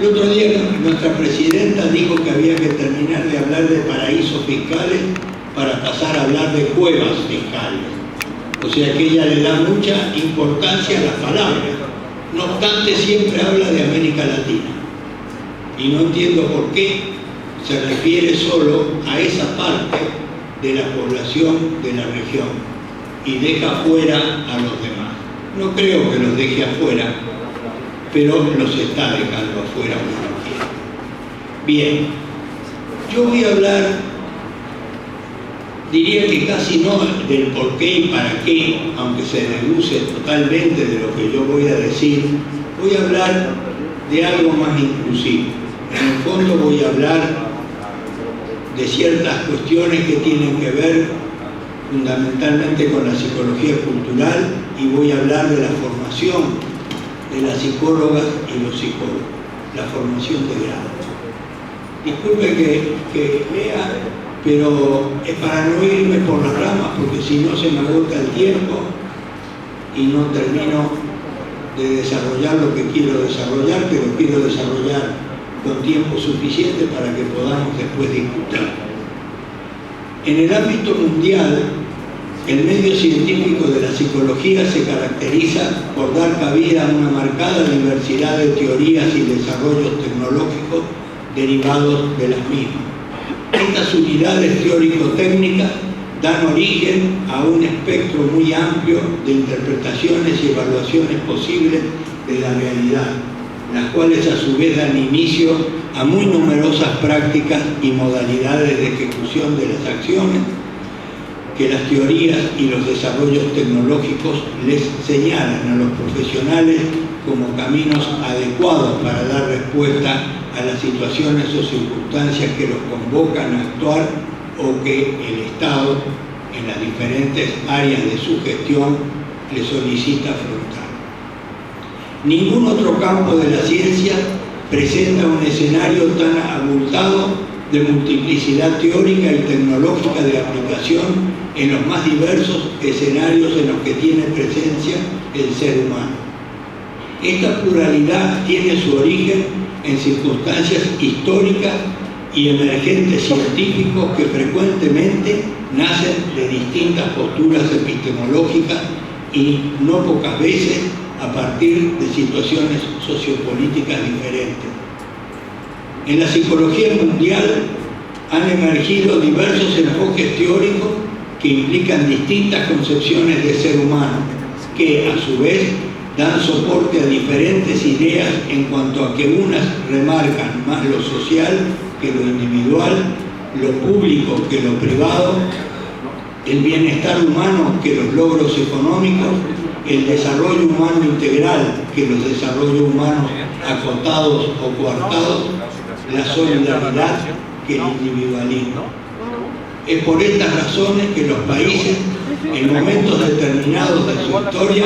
El otro día nuestra presidenta dijo que había que terminar de hablar de paraísos fiscales para pasar a hablar de cuevas fiscales. O sea que ella le da mucha importancia a las palabras. No obstante, siempre habla de América Latina. Y no entiendo por qué se refiere solo a esa parte de la población de la región y deja fuera a los demás. No creo que los deje afuera, pero los está dejando afuera uno quiere. Bien, yo voy a hablar, diría que casi no del por qué y para qué, aunque se deduce totalmente de lo que yo voy a decir. Voy a hablar de algo más inclusivo. En el fondo voy a hablar de ciertas cuestiones que tienen que ver fundamentalmente con la psicología cultural, y voy a hablar de la formación de las psicólogas y los psicólogos, la formación de grado. Disculpe que lea, pero es para no irme por las ramas, porque si no se me agota el tiempo y no termino de desarrollar lo que quiero desarrollar, pero quiero desarrollar con tiempo suficiente para que podamos después discutir. En el ámbito mundial, el medio científico de la psicología se caracteriza por dar cabida a una marcada diversidad de teorías y desarrollos tecnológicos derivados de las mismas. Estas unidades teórico-técnicas dan origen a un espectro muy amplio de interpretaciones y evaluaciones posibles de la realidad, las cuales a su vez dan inicio a muy numerosas prácticas y modalidades de ejecución de las acciones que las teorías y los desarrollos tecnológicos les señalan a los profesionales como caminos adecuados para dar respuesta a las situaciones o circunstancias que los convocan a actuar o que el Estado, en las diferentes áreas de su gestión, les solicita afrontar. Ningún otro campo de la ciencia presenta un escenario tan abultado de multiplicidad teórica y tecnológica de aplicación en los más diversos escenarios en los que tiene presencia el ser humano. Esta pluralidad tiene su origen en circunstancias históricas y emergentes científicos que frecuentemente nacen de distintas posturas epistemológicas y no pocas veces a partir de situaciones sociopolíticas diferentes. En la psicología mundial han emergido diversos enfoques teóricos que implican distintas concepciones de ser humano, que a su vez dan soporte a diferentes ideas en cuanto a que unas remarcan más lo social que lo individual, lo público que lo privado, el bienestar humano que los logros económicos, el desarrollo humano integral que los desarrollos humanos acotados o coartados, la solidaridad que el individualismo. Es por estas razones que los países, en momentos determinados de su historia,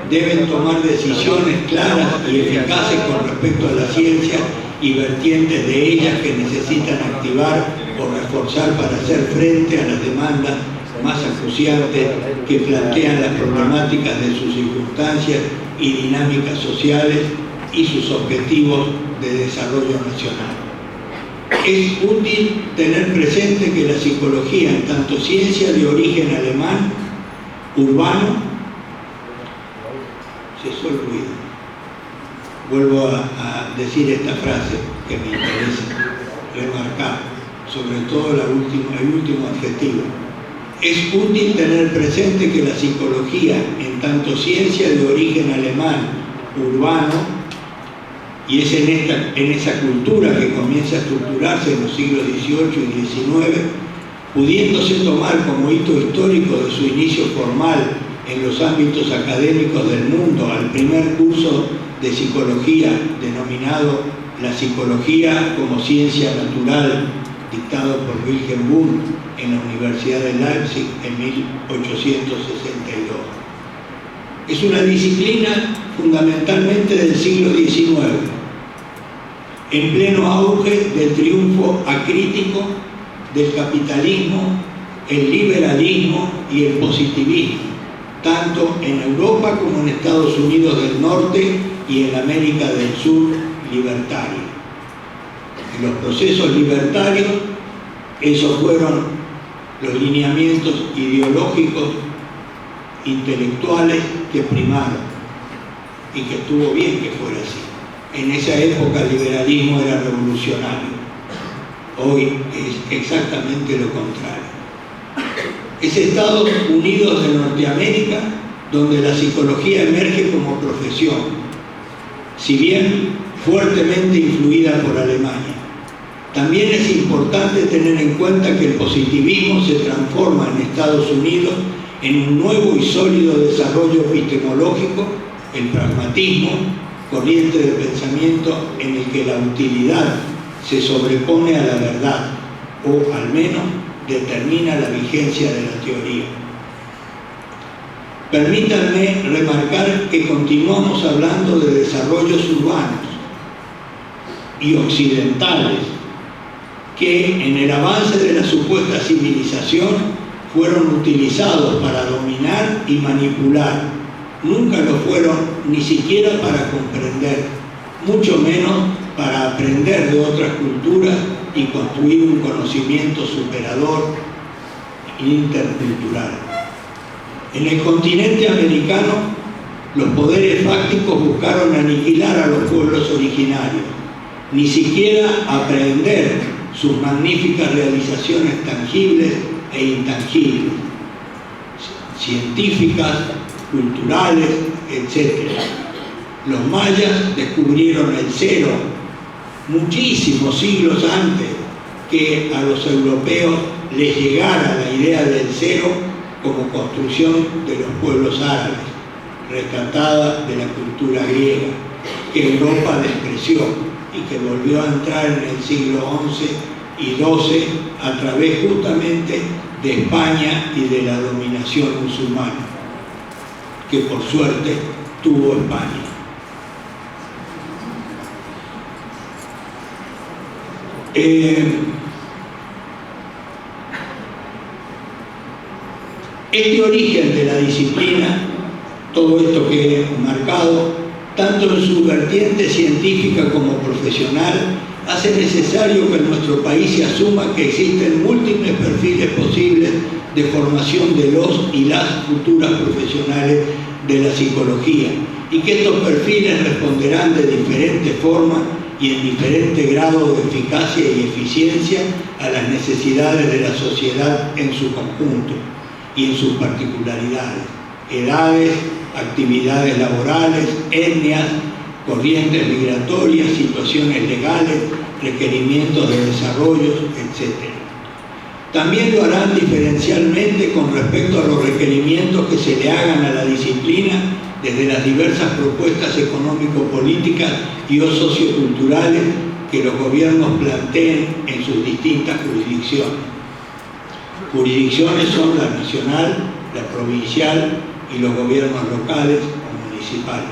deben tomar decisiones claras y eficaces con respecto a la ciencia y vertientes de ellas que necesitan activar o reforzar para hacer frente a las demandas más acuciantes que plantean las problemáticas de sus circunstancias y dinámicas sociales y sus objetivos de desarrollo nacional. Es útil tener presente que la psicología, en tanto ciencia de origen alemán, urbano, cesó el ruido. Vuelvo a decir esta frase que me interesa remarcar, sobre todo el último adjetivo. Es útil tener presente que la psicología, en tanto ciencia de origen alemán, urbano, y es en esa cultura que comienza a estructurarse en los siglos XVIII y XIX, pudiéndose tomar como hito histórico de su inicio formal en los ámbitos académicos del mundo al primer curso de psicología denominado la psicología como ciencia natural, dictado por Wilhelm Wundt en la Universidad de Leipzig en 1862. Es una disciplina fundamentalmente del siglo XIX, en pleno auge del triunfo acrítico del capitalismo, el liberalismo y el positivismo, tanto en Europa como en Estados Unidos del Norte y en América del Sur libertaria. En los procesos libertarios, esos fueron los lineamientos ideológicos, intelectuales que primaron, y que estuvo bien que fuera así. En esa época el liberalismo era revolucionario. Hoy es exactamente lo contrario. Es Estados Unidos de Norteamérica donde la psicología emerge como profesión, si bien fuertemente influida por Alemania. También es importante tener en cuenta que el positivismo se transforma en Estados Unidos en un nuevo y sólido desarrollo epistemológico, el pragmatismo, corriente de pensamiento en el que la utilidad se sobrepone a la verdad, o al menos determina la vigencia de la teoría. Permítanme remarcar que continuamos hablando de desarrollos urbanos y occidentales que en el avance de la supuesta civilización fueron utilizados para dominar y manipular. Nunca lo fueron ni siquiera para comprender, mucho menos para aprender de otras culturas y construir un conocimiento superador intercultural. En el continente americano, los poderes fácticos buscaron aniquilar a los pueblos originarios, ni siquiera aprender sus magníficas realizaciones tangibles e intangibles, científicas, culturales, etc. Los mayas descubrieron el cero muchísimos siglos antes que a los europeos les llegara la idea del cero como construcción de los pueblos árabes, rescatada de la cultura griega, que Europa despreció y que volvió a entrar en el siglo XI y XII a través justamente de España y de la dominación musulmana, que por suerte tuvo España. Este origen de la disciplina, todo esto que he marcado, tanto en su vertiente científica como profesional, hace necesario que en nuestro país se asuma que existen múltiples perfiles posibles de formación de los y las futuras profesionales de la psicología, y que estos perfiles responderán de diferentes formas y en diferente grado de eficacia y eficiencia a las necesidades de la sociedad en su conjunto y en sus particularidades, edades, actividades laborales, etnias, corrientes migratorias, situaciones legales, requerimientos de desarrollos, etc. También lo harán diferencialmente con respecto a los requerimientos que se le hagan a la disciplina desde las diversas propuestas económico-políticas y o socioculturales que los gobiernos planteen en sus distintas jurisdicciones. Jurisdicciones son la nacional, la provincial y los gobiernos locales o municipales.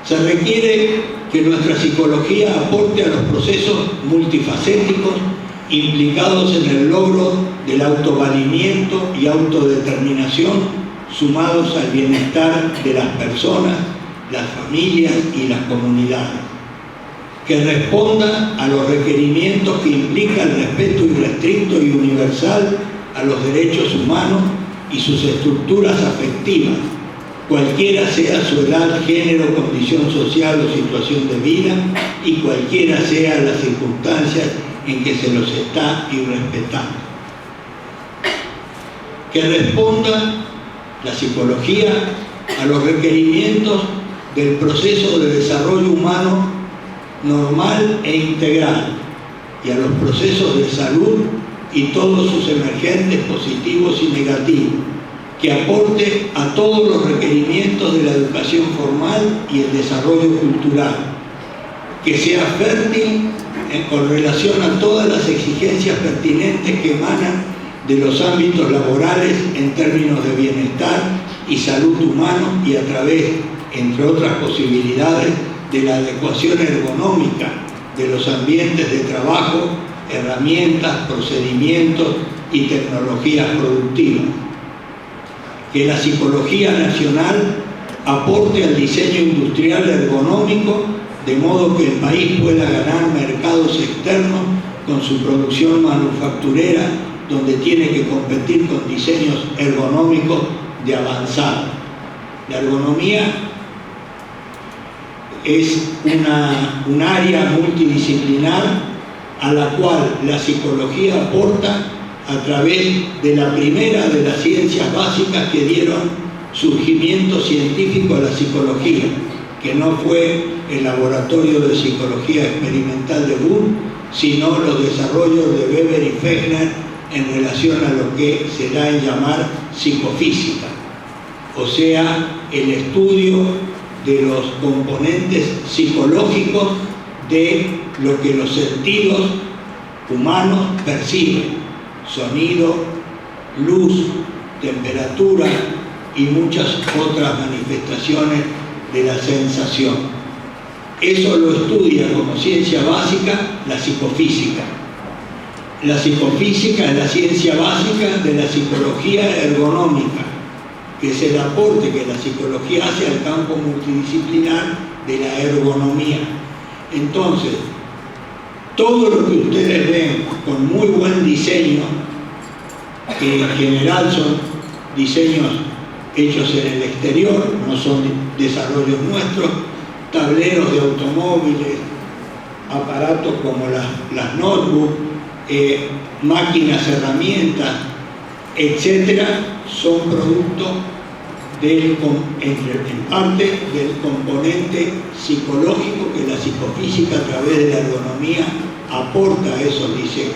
Se requiere que nuestra psicología aporte a los procesos multifacéticos implicados en el logro del autovalimiento y autodeterminación, sumados al bienestar de las personas, las familias y las comunidades, que responda a los requerimientos que implica el respeto irrestricto y universal a los derechos humanos y sus estructuras afectivas, cualquiera sea su edad, género, condición social o situación de vida, y cualquiera sea las circunstancias en que se los está irrespetando. Que responda la psicología a los requerimientos del proceso de desarrollo humano normal e integral y a los procesos de salud y todos sus emergentes positivos y negativos, que aporte a todos los requerimientos de la educación formal y el desarrollo cultural, que sea fértil con relación a todas las exigencias pertinentes que emanan de los ámbitos laborales en términos de bienestar y salud humano y a través, entre otras posibilidades, de la adecuación ergonómica de los ambientes de trabajo, herramientas, procedimientos y tecnologías productivas. Que la psicología nacional aporte al diseño industrial ergonómico de modo que el país pueda ganar mercados externos con su producción manufacturera, donde tiene que competir con diseños ergonómicos de avanzada. La ergonomía es un área multidisciplinar a la cual la psicología aporta a través de la primera de las ciencias básicas que dieron surgimiento científico a la psicología, que no fue el laboratorio de psicología experimental de Bull, sino los desarrollos de Weber y Fechner en relación a lo que se da en llamar psicofísica, o sea, el estudio de los componentes psicológicos de lo que los sentidos humanos perciben: sonido, luz, temperatura y muchas otras manifestaciones de la sensación. Eso lo estudia como ciencia básica la psicofísica. La psicofísica es la ciencia básica de la psicología ergonómica, que es el aporte que la psicología hace al campo multidisciplinar de la ergonomía. Entonces, todo lo que ustedes ven con muy buen diseño, que en general son diseños hechos en el exterior, no son desarrollos nuestros, tableros de automóviles, aparatos como las notebooks, máquinas, herramientas, etcétera, son producto en parte del componente psicológico que la psicofísica a través de la ergonomía aporta a esos diseños.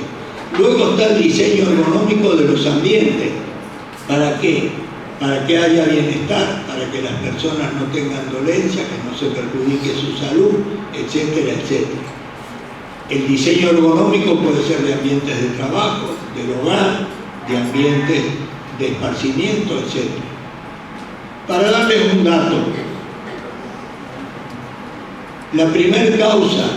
Luego está el diseño ergonómico de los ambientes. ¿Para qué? Para que haya bienestar, para que las personas no tengan dolencia, que no se perjudique su salud, etcétera, etcétera. El diseño ergonómico puede ser de ambientes de trabajo, del hogar, de ambientes de esparcimiento, etcétera. Para darles un dato, la primera causa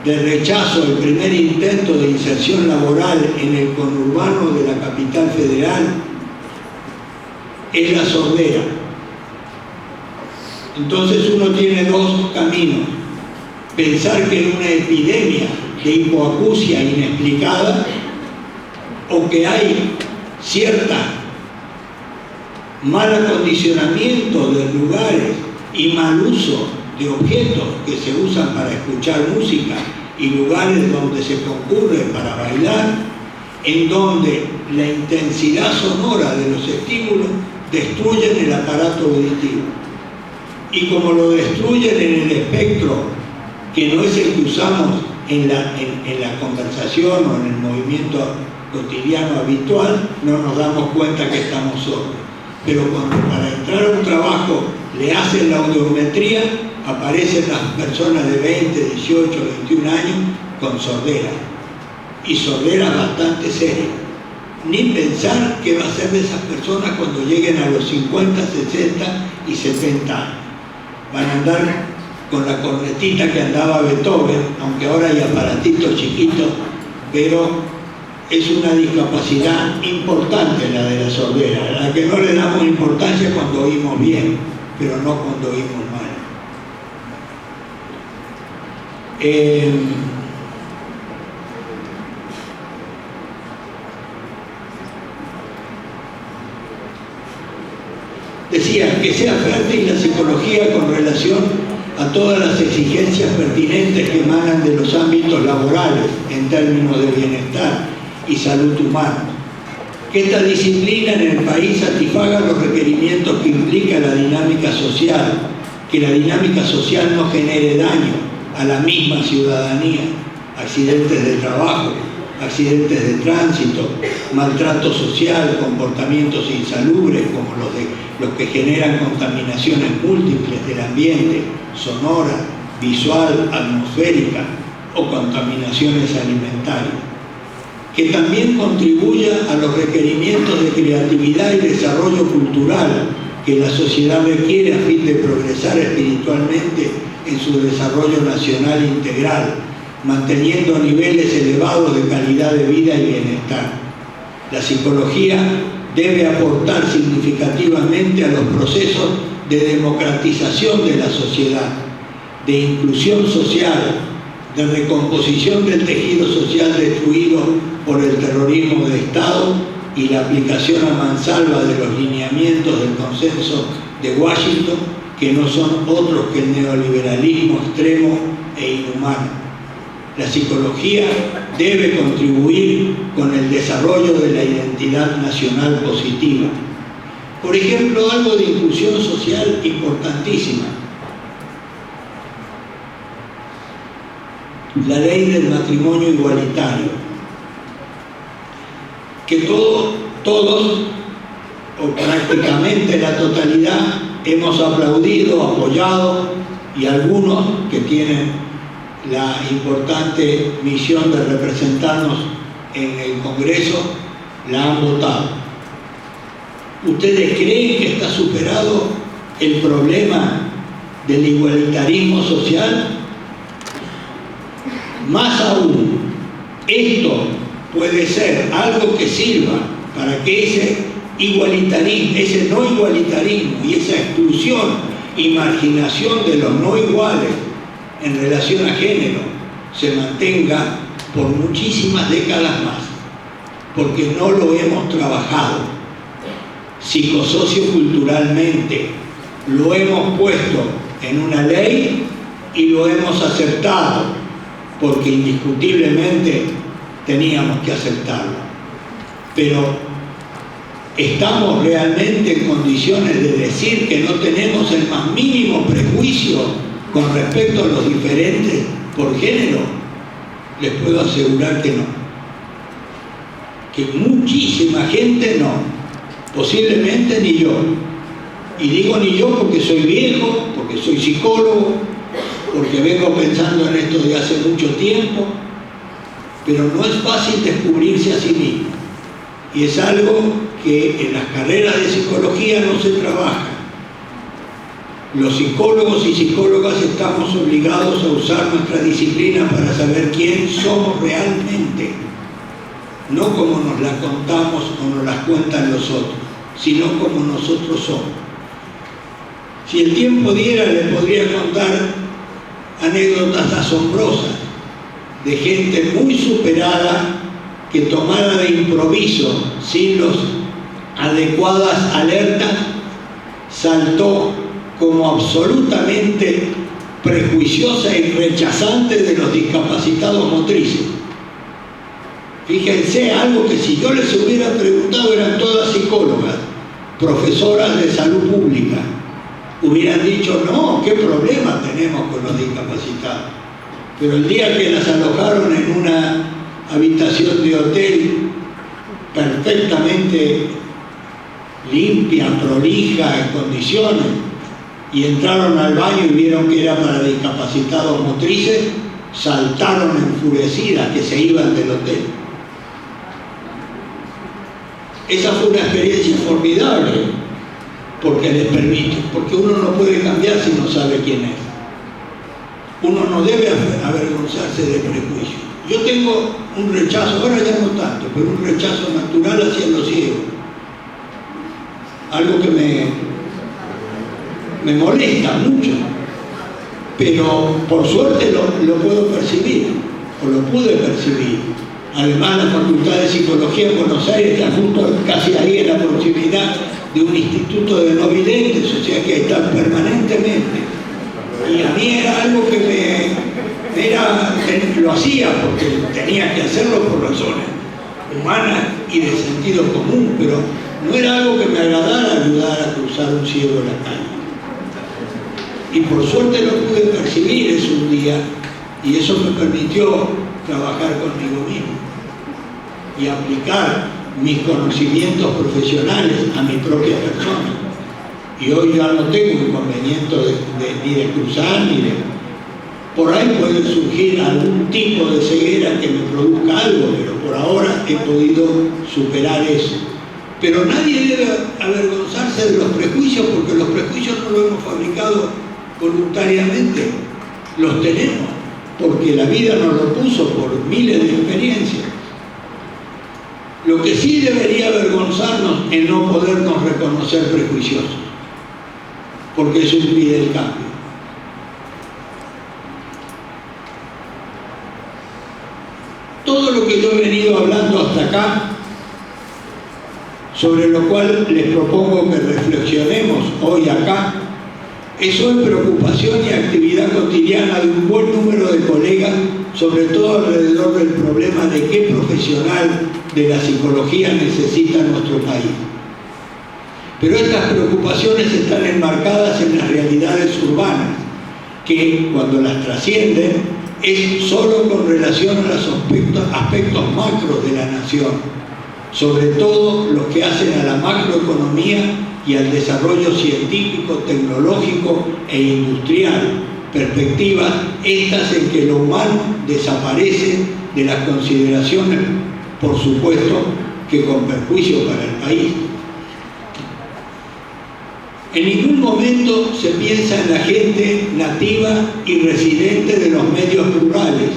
de rechazo, el primer intento de inserción laboral en el conurbano de la capital federal es la sordera. Entonces uno tiene dos caminos: pensar que es una epidemia de hipoacusia inexplicada, o que hay cierta mal acondicionamiento de lugares y mal uso de objetos que se usan para escuchar música y lugares donde se concurre para bailar, en donde la intensidad sonora de los estímulos destruyen el aparato auditivo. Y como lo destruyen en el espectro, que no es el que usamos en la conversación o en el movimiento cotidiano habitual, no nos damos cuenta que estamos sordos. Pero cuando para entrar a un trabajo le hacen la audiometría, aparecen las personas de 20, 18, 21 años con sordera, y sordera bastante seria. Ni pensar qué va a ser de esas personas cuando lleguen a los 50, 60 y 70 años. Van a andar con la cornetita que andaba Beethoven, aunque ahora hay aparatitos chiquitos, pero es una discapacidad importante la de la sordera, a la que no le damos importancia cuando oímos bien, pero no cuando oímos mal. Decía que sea fértil la psicología con relación a todas las exigencias pertinentes que emanan de los ámbitos laborales en términos de bienestar y salud humana. Que esta disciplina en el país satisfaga los requerimientos que implica la dinámica social, que la dinámica social no genere daño a la misma ciudadanía, accidentes de trabajo, accidentes de tránsito, maltrato social, comportamientos insalubres como los que generan contaminaciones múltiples del ambiente, sonora, visual, atmosférica o contaminaciones alimentarias. Que también contribuya a los requerimientos de creatividad y desarrollo cultural que la sociedad requiere a fin de progresar espiritualmente en su desarrollo nacional integral, manteniendo niveles elevados de calidad de vida y bienestar. La psicología debe aportar significativamente a los procesos de democratización de la sociedad, de inclusión social, de recomposición del tejido social destruido por el terrorismo de Estado y la aplicación a mansalva de los lineamientos del consenso de Washington, que no son otros que el neoliberalismo extremo e inhumano. La psicología debe contribuir con el desarrollo de la identidad nacional positiva. Por ejemplo, algo de inclusión social importantísima. La ley del matrimonio igualitario, que todos, o prácticamente la totalidad, hemos aplaudido, apoyado, y algunos que tienen la importante misión de representarnos en el Congreso la han votado. ¿Ustedes creen que está superado el problema del igualitarismo social? Más aún, esto puede ser algo que sirva para que ese igualitarismo, ese no igualitarismo y esa exclusión y marginación de los no iguales en relación a género se mantenga por muchísimas décadas más, porque no lo hemos trabajado psicosocioculturalmente, lo hemos puesto en una ley y lo hemos aceptado, porque indiscutiblemente teníamos que aceptarlo. Pero ¿estamos realmente en condiciones de decir que no tenemos el más mínimo prejuicio con respecto a los diferentes por género? Les puedo asegurar que no. Que muchísima gente no. Posiblemente ni yo. Y digo ni yo porque soy viejo, porque soy psicólogo, porque vengo pensando en esto de hace mucho tiempo, pero no es fácil descubrirse a sí mismo. Y es algo que en las carreras de psicología no se trabaja. Los psicólogos y psicólogas estamos obligados a usar nuestra disciplina para saber quién somos realmente, no como nos la contamos o nos las cuentan los otros, sino como nosotros somos. Si el tiempo diera, les podría contar anécdotas asombrosas de gente muy superada que, tomada de improviso, sin las adecuadas alertas, saltó como absolutamente prejuiciosa y rechazante de los discapacitados motrices. Fíjense, algo que si yo les hubiera preguntado, eran todas psicólogas, profesoras de salud pública, hubieran dicho, no, qué problema tenemos con los discapacitados. Pero el día que las alojaron en una habitación de hotel perfectamente limpia, prolija, en condiciones, y entraron al baño y vieron que era para discapacitados motrices, saltaron enfurecidas que se iban del hotel. Esa fue una experiencia formidable, porque les permite, porque uno no puede cambiar si no sabe quién es. Uno no debe avergonzarse de prejuicios. Yo tengo un rechazo, ahora ya no tanto, pero un rechazo natural hacia los ciegos. Algo que me molesta mucho, pero por suerte lo puedo percibir, o lo pude percibir. Además, la Facultad de Psicología en Buenos Aires está justo casi ahí en la proximidad de un instituto de no videntes, o sea que están permanentemente. Y a mí era algo que lo hacía porque tenía que hacerlo por razones humanas y de sentido común, pero no era algo que me agradara ayudar a cruzar un ciego en la calle. Y por suerte lo pude percibir ese un día, y eso me permitió trabajar conmigo mismo y aplicar mis conocimientos profesionales a mi propia persona. Y hoy ya no tengo inconveniente ni de cruzar, ni de... Por ahí puede surgir algún tipo de ceguera que me produzca algo, pero por ahora he podido superar eso. Pero nadie debe avergonzarse de los prejuicios, porque los prejuicios no los hemos fabricado voluntariamente. Los tenemos, porque la vida nos lo puso por miles de experiencias. Lo que sí debería avergonzarnos es no podernos reconocer prejuiciosos, porque eso impide el cambio. todo lo que yo he venido hablando hasta acá, sobre lo cual les propongo que reflexionemos hoy acá, eso es preocupación y actividad cotidiana de un buen número de colegas, sobre todo alrededor del problema de qué profesional de la psicología necesita nuestro país. Pero estas preocupaciones están enmarcadas en las realidades urbanas, que cuando las trascienden es solo con relación a los aspectos macros de la nación, sobre todo los que hacen a la macroeconomía y al desarrollo científico, tecnológico e industrial, perspectivas estas en que lo humano desaparece de las consideraciones, por supuesto, que con perjuicio para el país. En ningún momento se piensa en la gente nativa y residente de los medios rurales,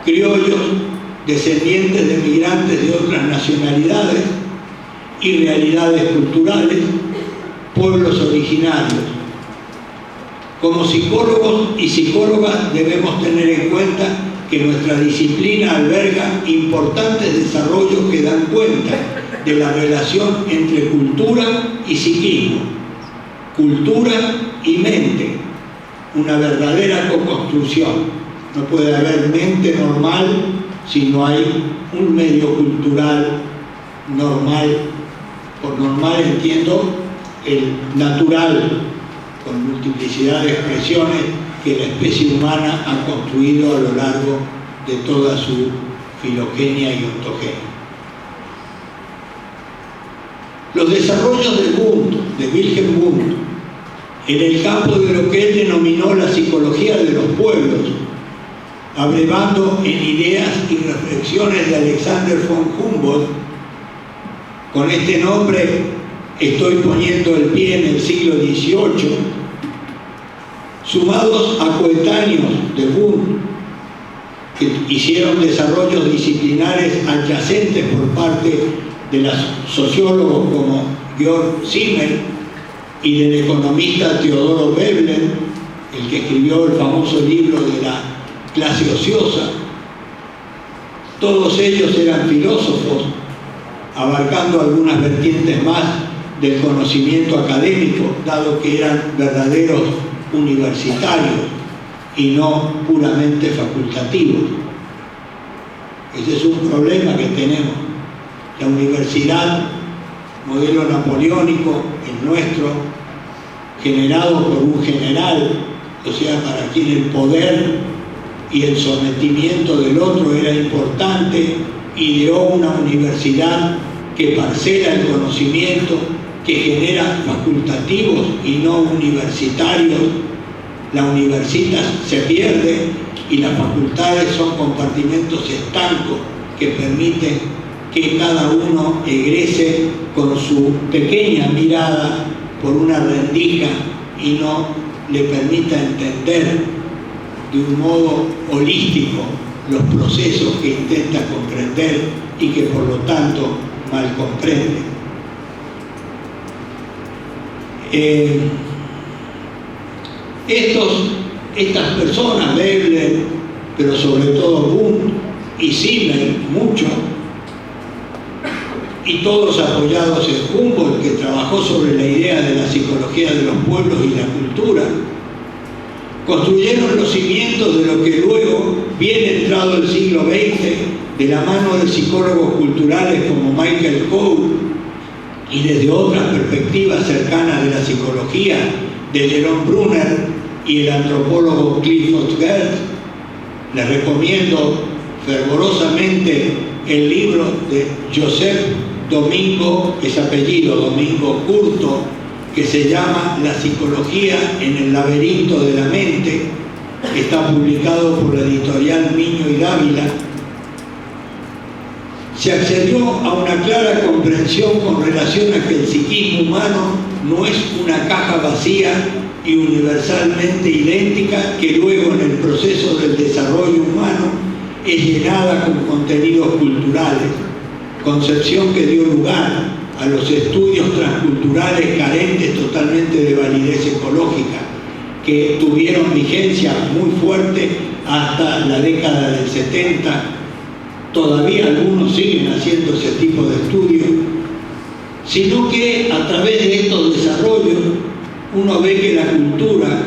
criollos, descendientes de migrantes de otras nacionalidades y realidades culturales, pueblos originarios. Como psicólogos y psicólogas debemos tener en cuenta que nuestra disciplina alberga importantes desarrollos que dan cuenta de la relación entre cultura y psiquismo, cultura y mente, una verdadera co-construcción. No puede haber mente normal si no hay un medio cultural normal. Por normal entiendo el natural, con multiplicidad de expresiones que la especie humana ha construido a lo largo de toda su filogenia y ontogenia. Los desarrollos de Wundt, de Wilhelm Wundt, en el campo de lo que él denominó la psicología de los pueblos, abrevando en ideas y reflexiones de Alexander von Humboldt. Con este nombre estoy poniendo el pie en el siglo XVIII, sumados a coetáneos de Wundt, que hicieron desarrollos disciplinares adyacentes por parte de los sociólogos como Georg Simmel y del economista Teodoro Veblen, el que escribió el famoso libro de la clase ociosa. Todos ellos eran filósofos, abarcando algunas vertientes más del conocimiento académico, dado que eran verdaderos universitarios y no puramente facultativos. Ese es un problema que tenemos. La universidad, modelo napoleónico, el nuestro, generado por un general, o sea, para quien el poder y el sometimiento del otro era importante, ideó una universidad que parcela el conocimiento, que genera facultativos y no universitarios. La universitas se pierde y las facultades son compartimentos estancos que permiten que cada uno egrese con su pequeña mirada por una rendija y no le permita entender de un modo holístico los procesos que intenta comprender y que por lo tanto mal comprende. Estas personas, Veblen, pero sobre todo Wundt y Simmel, mucho, y todos apoyados en Humboldt, que trabajó sobre la idea de la psicología de los pueblos y la cultura, construyeron los cimientos de lo que luego, bien entrado el siglo XX, de la mano de psicólogos culturales como Michael Coe y desde otras perspectivas cercanas de la psicología, de Jerome Brunner y el antropólogo Clifford Geertz. Les recomiendo fervorosamente el libro de Joseph Domingo, es apellido Domingo Curto, que se llama La psicología en el laberinto de la mente, que está publicado por la editorial Miño y Dávila. Se accedió a una clara comprensión con relación a que el psiquismo humano no es una caja vacía y universalmente idéntica que luego en el proceso del desarrollo humano es llenada con contenidos culturales, concepción que dio lugar a los estudios transculturales carentes totalmente de validez ecológica, que tuvieron vigencia muy fuerte hasta la década del 70 todavía algunos siguen haciendo ese tipo de estudios, sino que a través de estos desarrollos uno ve que la cultura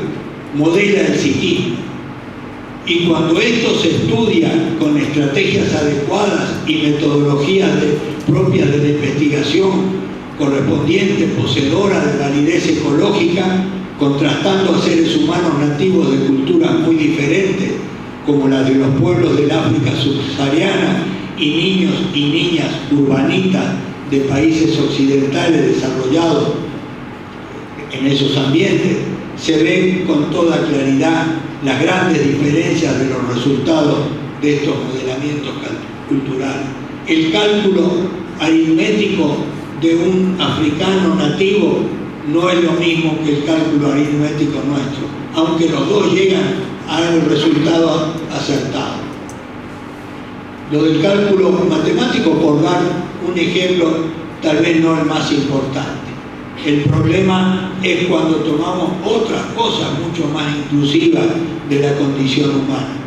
modela el psiquismo. Y cuando esto se estudia con estrategias adecuadas y metodologías propias de la investigación correspondiente, poseedora de validez ecológica, contrastando a seres humanos nativos de culturas muy diferentes, como las de los pueblos del África subsahariana, y niños y niñas urbanitas de países occidentales desarrollados en esos ambientes, se ven con toda claridad las grandes diferencias de los resultados de estos modelamientos culturales. El cálculo aritmético de un africano nativo no es lo mismo que el cálculo aritmético nuestro, aunque los dos llegan al resultado acertado. Lo del cálculo matemático, por dar un ejemplo, tal vez no el más importante. El problema es cuando tomamos otras cosas mucho más inclusivas de la condición humana.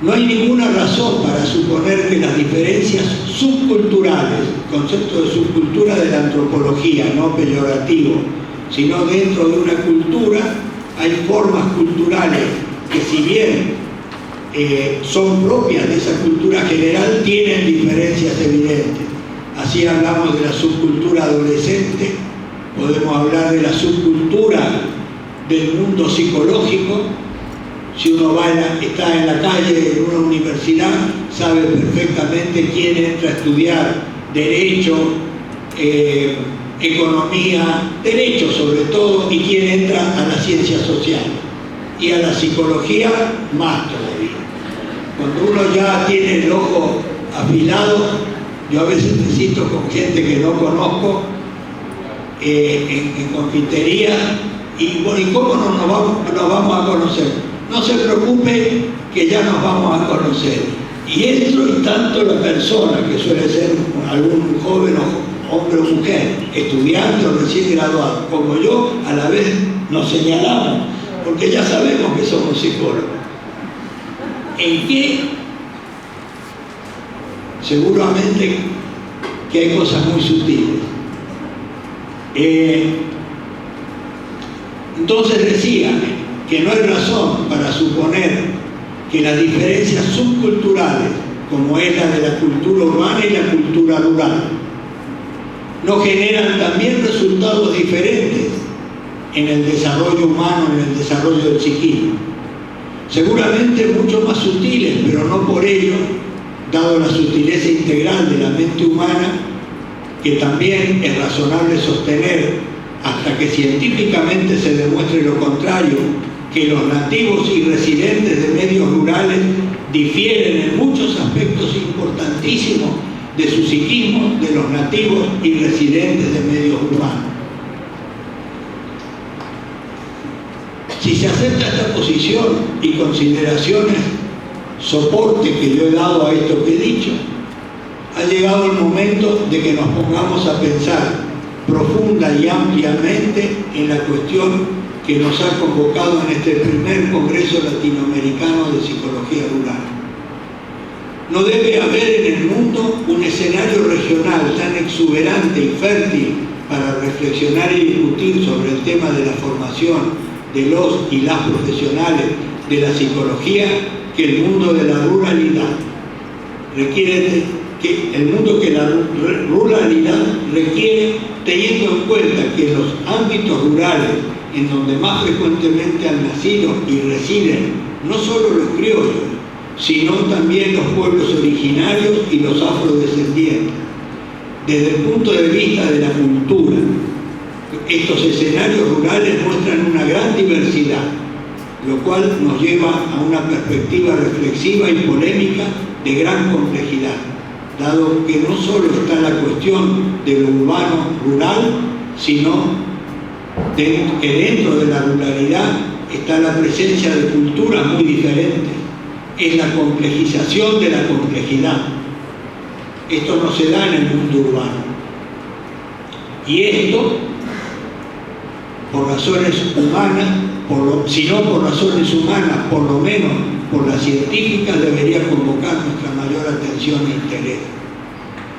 No hay ninguna razón para suponer que las diferencias subculturales, concepto de subcultura de la antropología, no peyorativo, sino dentro de una cultura hay formas culturales que, si bien son propias de esa cultura general, tienen diferencias evidentes. Así hablamos de la subcultura adolescente, podemos hablar de la subcultura del mundo psicológico. Si uno está en la calle, en una universidad, sabe perfectamente quién entra a estudiar Derecho, Economía, Derecho sobre todo, y quién entra a las ciencias sociales. Y a la psicología, más todavía. Cuando uno ya tiene el ojo afilado, yo a veces me cito con gente que no conozco en confitería, y bueno, ¿y cómo no nos vamos a conocer? No se preocupe que ya nos vamos a conocer. Y entro y tanto la persona, que suele ser algún joven o hombre o mujer, estudiante o recién graduado, como yo, a la vez nos señalamos, porque ya sabemos que somos psicólogos. ¿En qué? Seguramente que hay cosas muy sutiles. Entonces decía que no hay razón para suponer que las diferencias subculturales, como es la de la cultura urbana y la cultura rural, no generan también resultados diferentes en el desarrollo humano, en el desarrollo del psiquismo. Seguramente mucho más sutiles, pero no por ello, dado la sutileza integral de la mente humana, que también es razonable sostener, hasta que científicamente se demuestre lo contrario, que los nativos y residentes de medios rurales difieren en muchos aspectos importantísimos de su psiquismo de los nativos y residentes de medios urbanos. Si se acepta esta posición y consideraciones, soporte que yo he dado a esto que he dicho, ha llegado el momento de que nos pongamos a pensar profunda y ampliamente en la cuestión que nos ha convocado en este primer Congreso Latinoamericano de Psicología Rural. No debe haber en el mundo un escenario regional tan exuberante y fértil para reflexionar y discutir sobre el tema de la formación de los y las profesionales de la psicología que el mundo de la ruralidad requiere, requiere, teniendo en cuenta que en los ámbitos rurales, en donde más frecuentemente han nacido y residen no solo los criollos, sino también los pueblos originarios y los afrodescendientes. Desde el punto de vista de la cultura, estos escenarios rurales muestran una gran diversidad, lo cual nos lleva a una perspectiva reflexiva y polémica de gran complejidad, dado que no solo está la cuestión de lo urbano rural, sino que dentro de la ruralidad está la presencia de culturas muy diferentes. Es la complejización de la complejidad. Esto no se da en el mundo urbano. Y esto, por razones humanas, si no por razones humanas, por lo menos por las científicas debería convocar nuestra mayor atención e interés.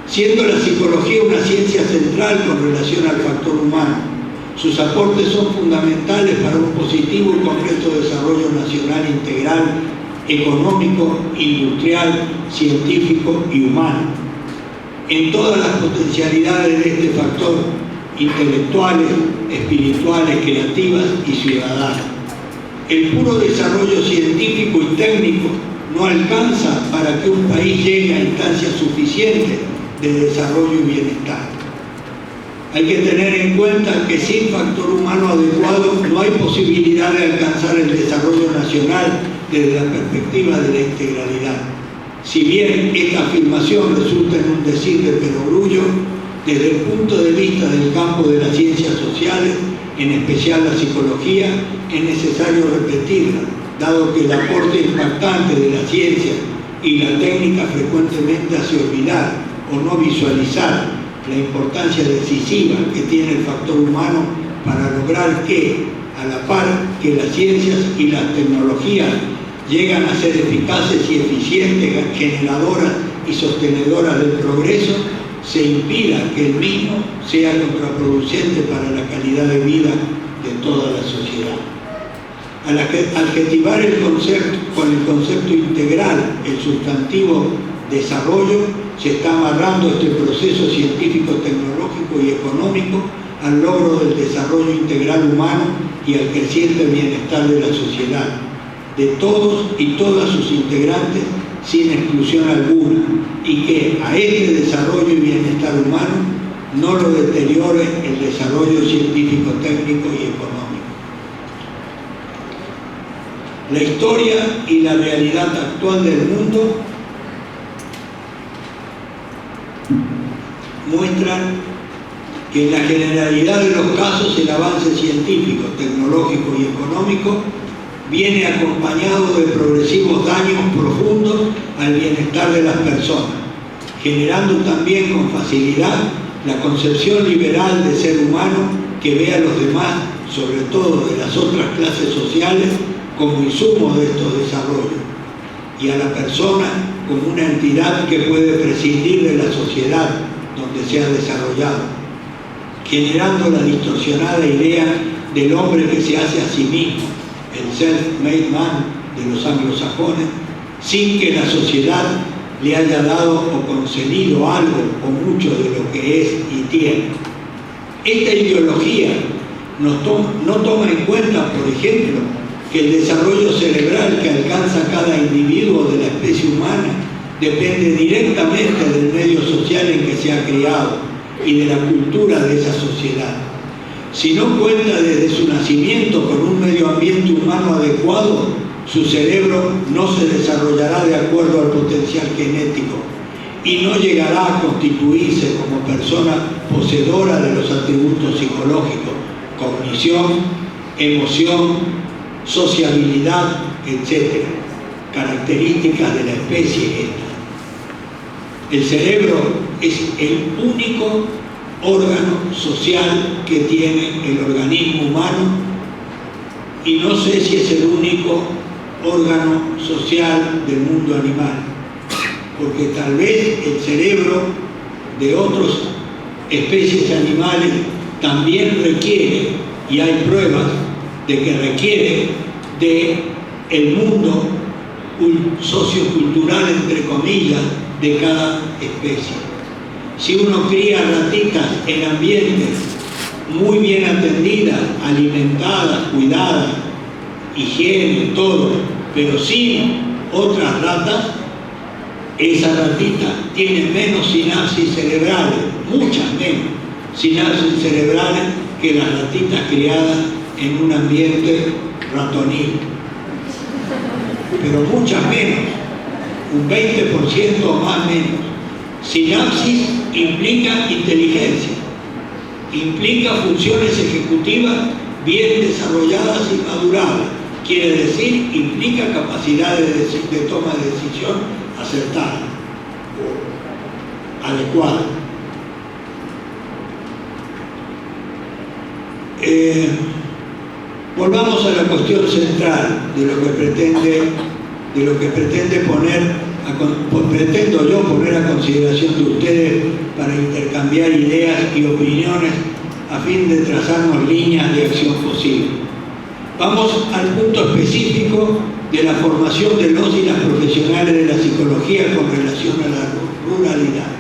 Siendo la psicología una ciencia central con relación al factor humano, sus aportes son fundamentales para un positivo y concreto desarrollo nacional integral, económico, industrial, científico y humano. En todas las potencialidades de este factor, intelectuales, espirituales, creativas y ciudadanas. El puro desarrollo científico y técnico no alcanza para que un país llegue a instancias suficientes de desarrollo y bienestar. Hay que tener en cuenta que sin factor humano adecuado no hay posibilidad de alcanzar el desarrollo nacional desde la perspectiva de la integralidad. Si bien esta afirmación resulta en un decir de perogrullo, desde el punto de vista del campo de las ciencias sociales, en especial la psicología, es necesario repetirla, dado que el aporte impactante de la ciencia y la técnica frecuentemente hace olvidar o no visualizar la importancia decisiva que tiene el factor humano para lograr que, a la par que las ciencias y las tecnologías llegan a ser eficaces y eficientes, generadoras y sostenedoras del progreso, se impida que el mismo sea contraproducente para la calidad de vida de toda la sociedad. Al adjetivar el concepto, con el concepto integral, el sustantivo desarrollo, se está amarrando este proceso científico, tecnológico y económico al logro del desarrollo integral humano y al creciente bienestar de la sociedad, de todos y todas sus integrantes, sin exclusión alguna, y que a este desarrollo y bienestar humano no lo deteriore el desarrollo científico, técnico y económico. La historia y la realidad actual del mundo muestran que en la generalidad de los casos el avance científico, tecnológico y económico viene acompañado de progresivos daños profundos al bienestar de las personas, generando también con facilidad la concepción liberal de ser humano que ve a los demás, sobre todo de las otras clases sociales, como insumo de estos desarrollos, y a la persona como una entidad que puede prescindir de la sociedad donde se ha desarrollado, generando la distorsionada idea del hombre que se hace a sí mismo, el self-made man de los anglosajones, sin que la sociedad le haya dado o concedido algo o mucho de lo que es y tiene. Esta ideología no toma en cuenta, por ejemplo, que el desarrollo cerebral que alcanza cada individuo de la especie humana depende directamente del medio social en que se ha criado y de la cultura de esa sociedad. Si no cuenta desde su nacimiento con un medio ambiente humano adecuado, su cerebro no se desarrollará de acuerdo al potencial genético y no llegará a constituirse como persona poseedora de los atributos psicológicos, cognición, emoción, sociabilidad, etc., características de la especie esta. El cerebro es el único órgano social que tiene el organismo humano y no sé si es el único órgano social del mundo animal, porque tal vez el cerebro de otras especies animales también requiere, y hay pruebas de que requiere, de el mundo sociocultural, entre comillas, de cada especie. Si uno cría ratitas en ambientes muy bien atendidas, alimentadas, cuidadas, higiene, todo, pero sin otras ratas, esa ratita tiene menos sinapsis cerebrales, muchas menos sinapsis cerebrales que las ratitas criadas en un ambiente ratonil, pero muchas menos, un 20% o más menos. Sinapsis implica inteligencia, implica funciones ejecutivas bien desarrolladas y maduradas, quiere decir, implica capacidades de toma de decisión acertada, adecuada. Volvamos a la cuestión central de lo que pretende de lo que pretendo yo poner a consideración de ustedes para intercambiar ideas y opiniones a fin de trazarnos líneas de acción posible. Vamos al punto específico de la formación de los y las profesionales de la psicología con relación a la ruralidad.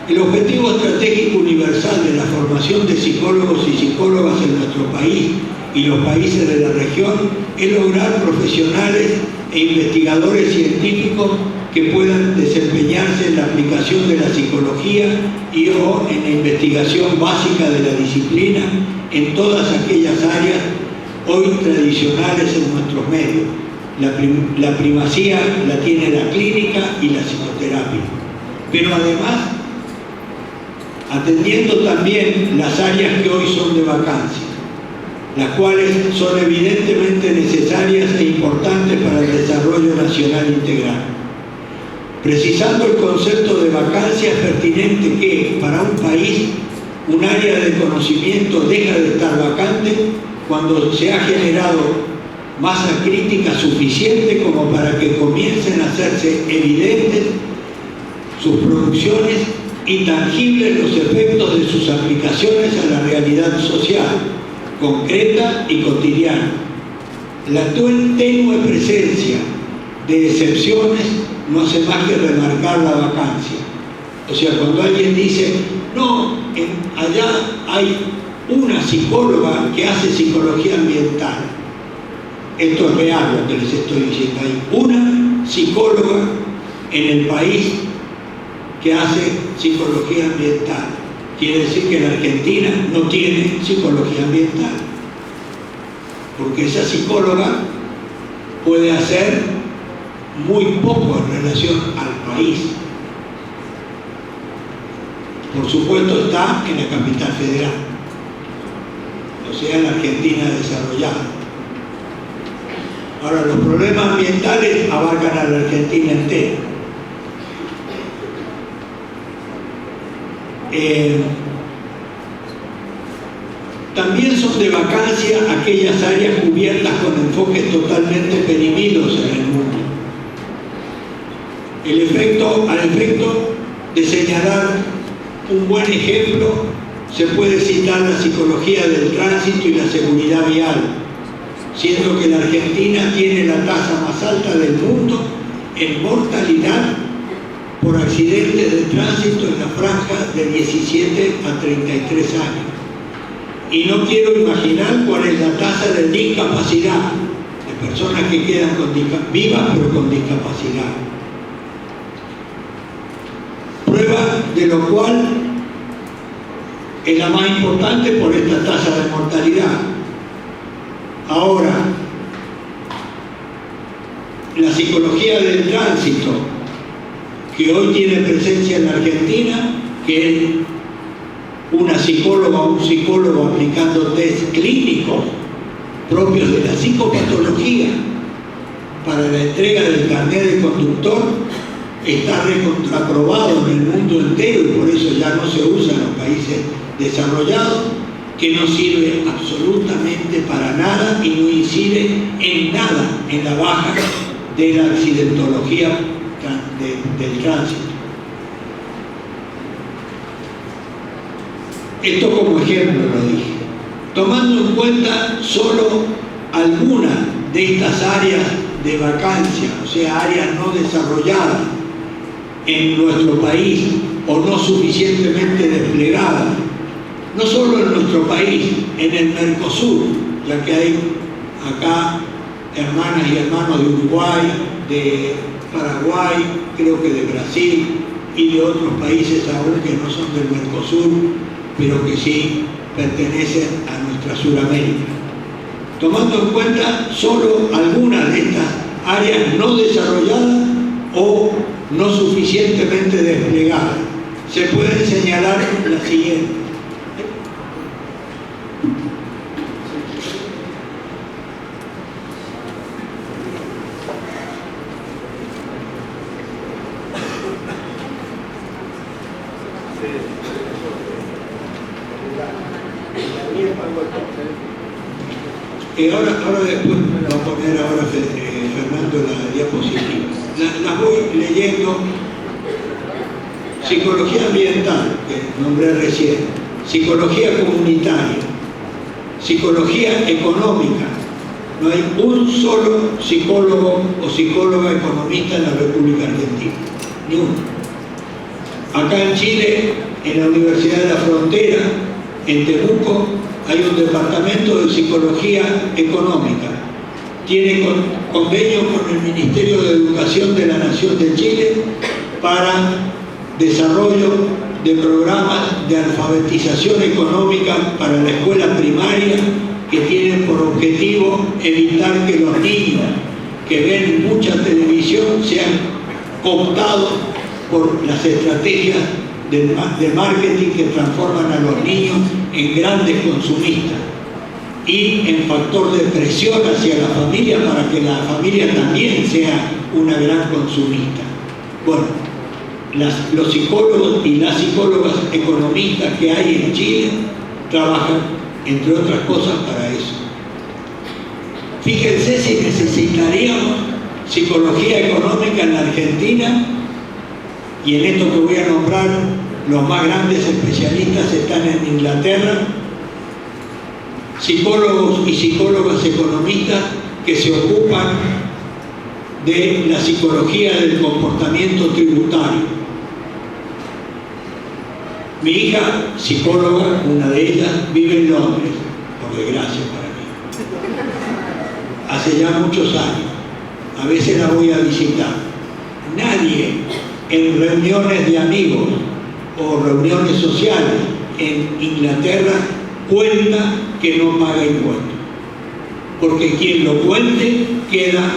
El objetivo estratégico universal de la formación de psicólogos y psicólogas en nuestro país y los países de la región es lograr profesionales e investigadores científicos que puedan desempeñarse en la aplicación de la psicología y o en la investigación básica de la disciplina en todas aquellas áreas hoy tradicionales en nuestros medios. La primacía la tiene la clínica y la psicoterapia, pero además atendiendo también las áreas que hoy son de vacancia, las cuales son evidentemente necesarias e importantes para el desarrollo nacional integral. Precisando el concepto de vacancia, es pertinente que, para un país, un área de conocimiento deja de estar vacante cuando se ha generado masa crítica suficiente como para que comiencen a hacerse evidentes sus producciones y tangibles los efectos de sus aplicaciones a la realidad social, concreta y cotidiana. La tenue presencia de excepciones no hace más que remarcar la vacancia. O sea, cuando alguien dice, no, allá hay una psicóloga que hace psicología ambiental. Esto es real lo que les estoy diciendo. Hay una psicóloga en el país que hace psicología ambiental. Quiere decir que la Argentina no tiene psicología ambiental, porque esa psicóloga puede hacer muy poco en relación al país. Por supuesto está en la capital federal, o sea, en la Argentina desarrollada. Ahora, los problemas ambientales abarcan a la Argentina entera. También son de vacancia aquellas áreas cubiertas con enfoques totalmente perimidos en el mundo. Al efecto de señalar un buen ejemplo, se puede citar la psicología del tránsito y la seguridad vial, siendo que la Argentina tiene la tasa más alta del mundo en mortalidad por accidentes de tránsito en la franja de 17 a 33 años. Y no quiero imaginar cuál es la tasa de discapacidad, de personas que quedan vivas pero con discapacidad. Prueba de lo cual es la más importante por esta tasa de mortalidad. Ahora, la psicología del tránsito, que hoy tiene presencia en la Argentina, que es una psicóloga o un psicólogo aplicando test clínicos propios de la psicopatología para la entrega del carnet de conductor, está recontraaprobado en el mundo entero y por eso ya no se usa en los países desarrollados, que no sirve absolutamente para nada y no incide en nada en la baja de la accidentología del tránsito. Esto como ejemplo lo dije. Tomando en cuenta solo algunas de estas áreas de vacancia, o sea, áreas no desarrolladas en nuestro país o no suficientemente desplegadas, no solo en nuestro país, en el Mercosur, ya que hay acá hermanas y hermanos de Uruguay, de Paraguay, creo que de Brasil y de otros países aún que no son del Mercosur, pero que sí pertenecen a nuestra Suramérica. Tomando en cuenta solo algunas de estas áreas no desarrolladas o no suficientemente desplegadas, se pueden señalar las siguientes. Ahora después va a poner Fernando la viendo psicología ambiental, que nombré recién, psicología comunitaria, psicología económica. No hay un solo psicólogo o psicóloga economista en la República Argentina, ni uno. Acá en Chile, en la Universidad de la Frontera, en Temuco, hay un departamento de psicología económica. Tiene convenio con el Ministerio de Educación de la Nación de Chile para desarrollo de programas de alfabetización económica para la escuela primaria, que tienen por objetivo evitar que los niños que ven mucha televisión sean cooptados por las estrategias de marketing que transforman a los niños en grandes consumistas y en factor de presión hacia la familia para que la familia también sea una gran consumista. Bueno, los psicólogos y las psicólogas economistas que hay en Chile trabajan, entre otras cosas, para eso. Fíjense si necesitaríamos psicología económica en la Argentina, y en esto que voy a nombrar, los más grandes especialistas están en Inglaterra, psicólogos y psicólogas economistas que se ocupan de la psicología del comportamiento tributario. Mi hija, psicóloga, una de ellas, vive en Londres, por desgracia para mí. Hace ya muchos años. A veces la voy a visitar. Nadie en reuniones de amigos o reuniones sociales en Inglaterra cuenta que no paga impuestos. Porque quien lo cuente queda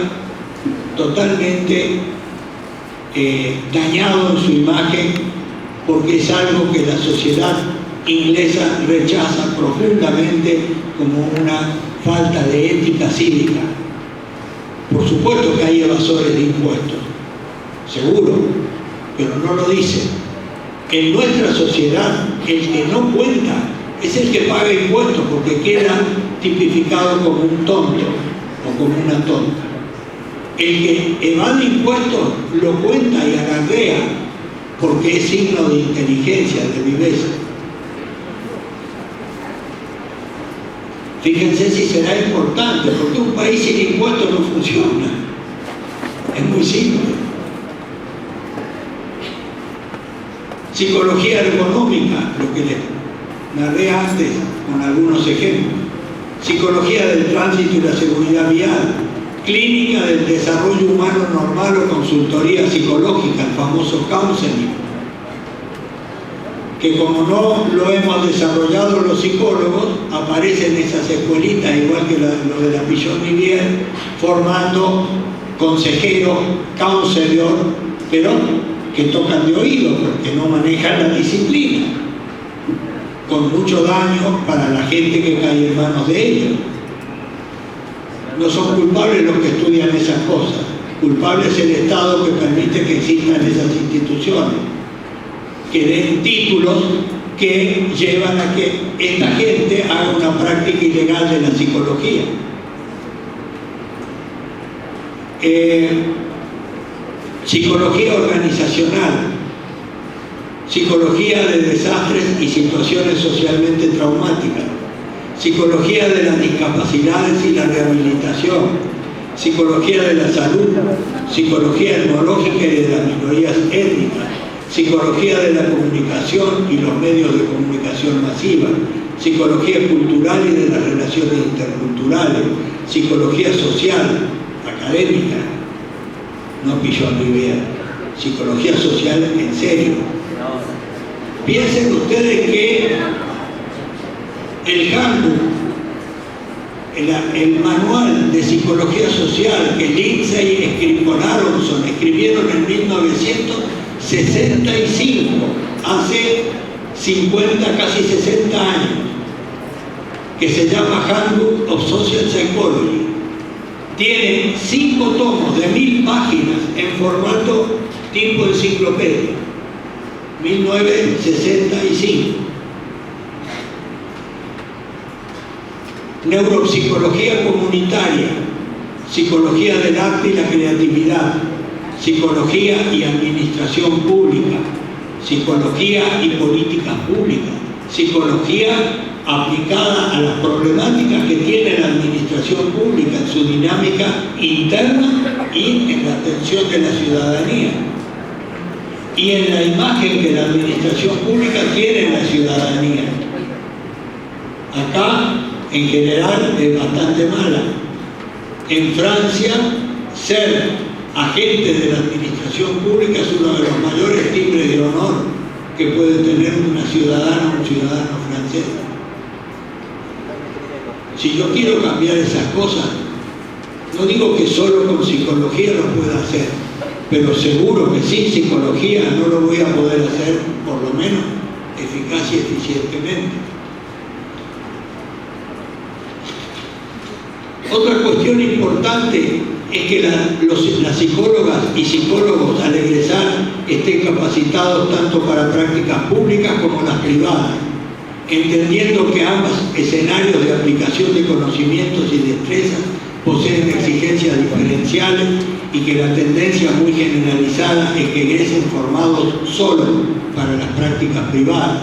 totalmente dañado en su imagen, porque es algo que la sociedad inglesa rechaza profundamente como una falta de ética cívica. Por supuesto que hay evasores de impuestos, seguro, pero no lo dicen. En nuestra sociedad, el que no cuenta es el que paga impuestos, porque queda tipificado como un tonto o como una tonta. El que evade impuestos lo cuenta y alarrea, porque es signo de inteligencia, de viveza. Fíjense si será importante, porque un país sin impuestos no funciona. Es muy simple. Psicología económica, lo que les narré antes con algunos ejemplos. Psicología del tránsito y la seguridad vial. Clínica del desarrollo humano normal o consultoría psicológica, el famoso counseling, que como no lo hemos desarrollado los psicólogos, aparecen esas escuelitas, igual que lo de la Pichon-Rivière, formando consejeros, counselors, pero que tocan de oído, porque no manejan la disciplina, con mucho daño para la gente que cae en manos de ellos. No son culpables los que estudian esas cosas, culpable es el Estado que permite que existan esas instituciones, que den títulos que llevan a que esta gente haga una práctica ilegal de la psicología. Psicología organizacional, psicología de desastres y situaciones socialmente traumáticas, psicología de las discapacidades y la rehabilitación, psicología de la salud, psicología etnológica y de las minorías étnicas, psicología de la comunicación y los medios de comunicación masiva, psicología cultural y de las relaciones interculturales, psicología social, académica, no Pichon-Rivière, psicología social en serio. Piensen ustedes que el handbook, el manual de psicología social que Lindsay con Aronson escribieron en 1965, hace 50, casi 60 años, que se llama Handbook of Social Psychology. Tiene 5 tomos de 1000 páginas en formato tipo enciclopedia, 1965. Neuropsicología comunitaria, psicología del arte y la creatividad, psicología y administración pública, psicología y políticas públicas, psicología aplicada a las problemáticas que tiene la administración pública en su dinámica interna y en la atención de la ciudadanía, y en la imagen que la administración pública tiene en la ciudadanía. Acá, en general, es bastante mala. En Francia, ser agente de la administración pública es uno de los mayores timbres de honor que puede tener una ciudadana o un ciudadano francés. Si yo quiero cambiar esas cosas, no digo que solo con psicología lo pueda hacer, pero seguro que sin psicología no lo voy a poder hacer, por lo menos, eficaz y eficientemente. Otra cuestión importante es que las psicólogas y psicólogos al egresar estén capacitados tanto para prácticas públicas como las privadas, entendiendo que ambos escenarios de aplicación de conocimientos y destrezas poseen exigencias diferenciales y que la tendencia muy generalizada es que egresen formados solo para las prácticas privadas.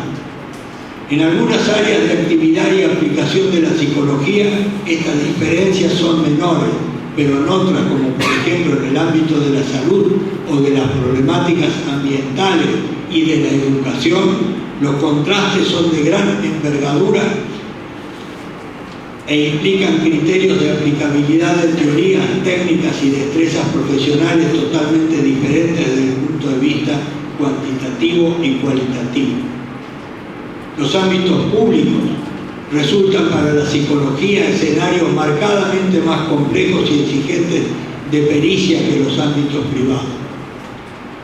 En algunas áreas de actividad y aplicación de la psicología, estas diferencias son menores, pero en otras, como por ejemplo en el ámbito de la salud o de las problemáticas ambientales y de la educación, los contrastes son de gran envergadura e implican criterios de aplicabilidad de teorías, técnicas y destrezas profesionales totalmente diferentes desde el punto de vista cuantitativo y cualitativo. Los ámbitos públicos resultan para la psicología escenarios marcadamente más complejos y exigentes de pericia que los ámbitos privados.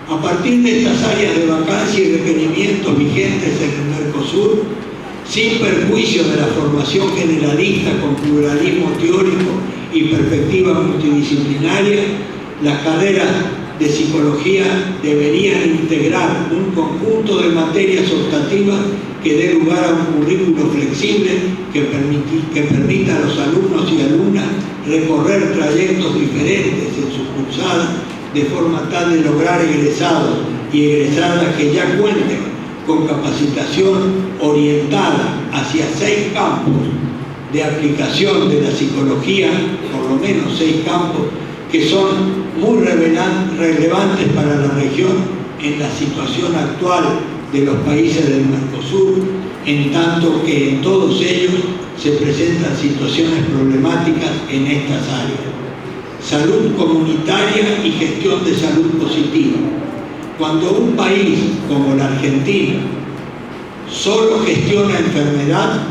A partir de estas áreas de vacancia y requerimientos vigentes en el Mercosur, sin perjuicio de la formación generalista con pluralismo teórico y perspectiva multidisciplinaria, las carreras de psicología deberían integrar un conjunto de materias optativas que dé lugar a un currículo flexible que permita a los alumnos y alumnas recorrer trayectos diferentes en sus cursadas de forma tal de lograr egresados y egresadas que ya cuenten con capacitación orientada hacia 6 campos de aplicación de la psicología, por lo menos 6 campos, que son muy relevantes para la región en la situación actual de los países del Mercosur, en tanto que en todos ellos se presentan situaciones problemáticas en estas áreas. Salud comunitaria y gestión de salud positiva. Cuando un país como la Argentina solo gestiona enfermedad,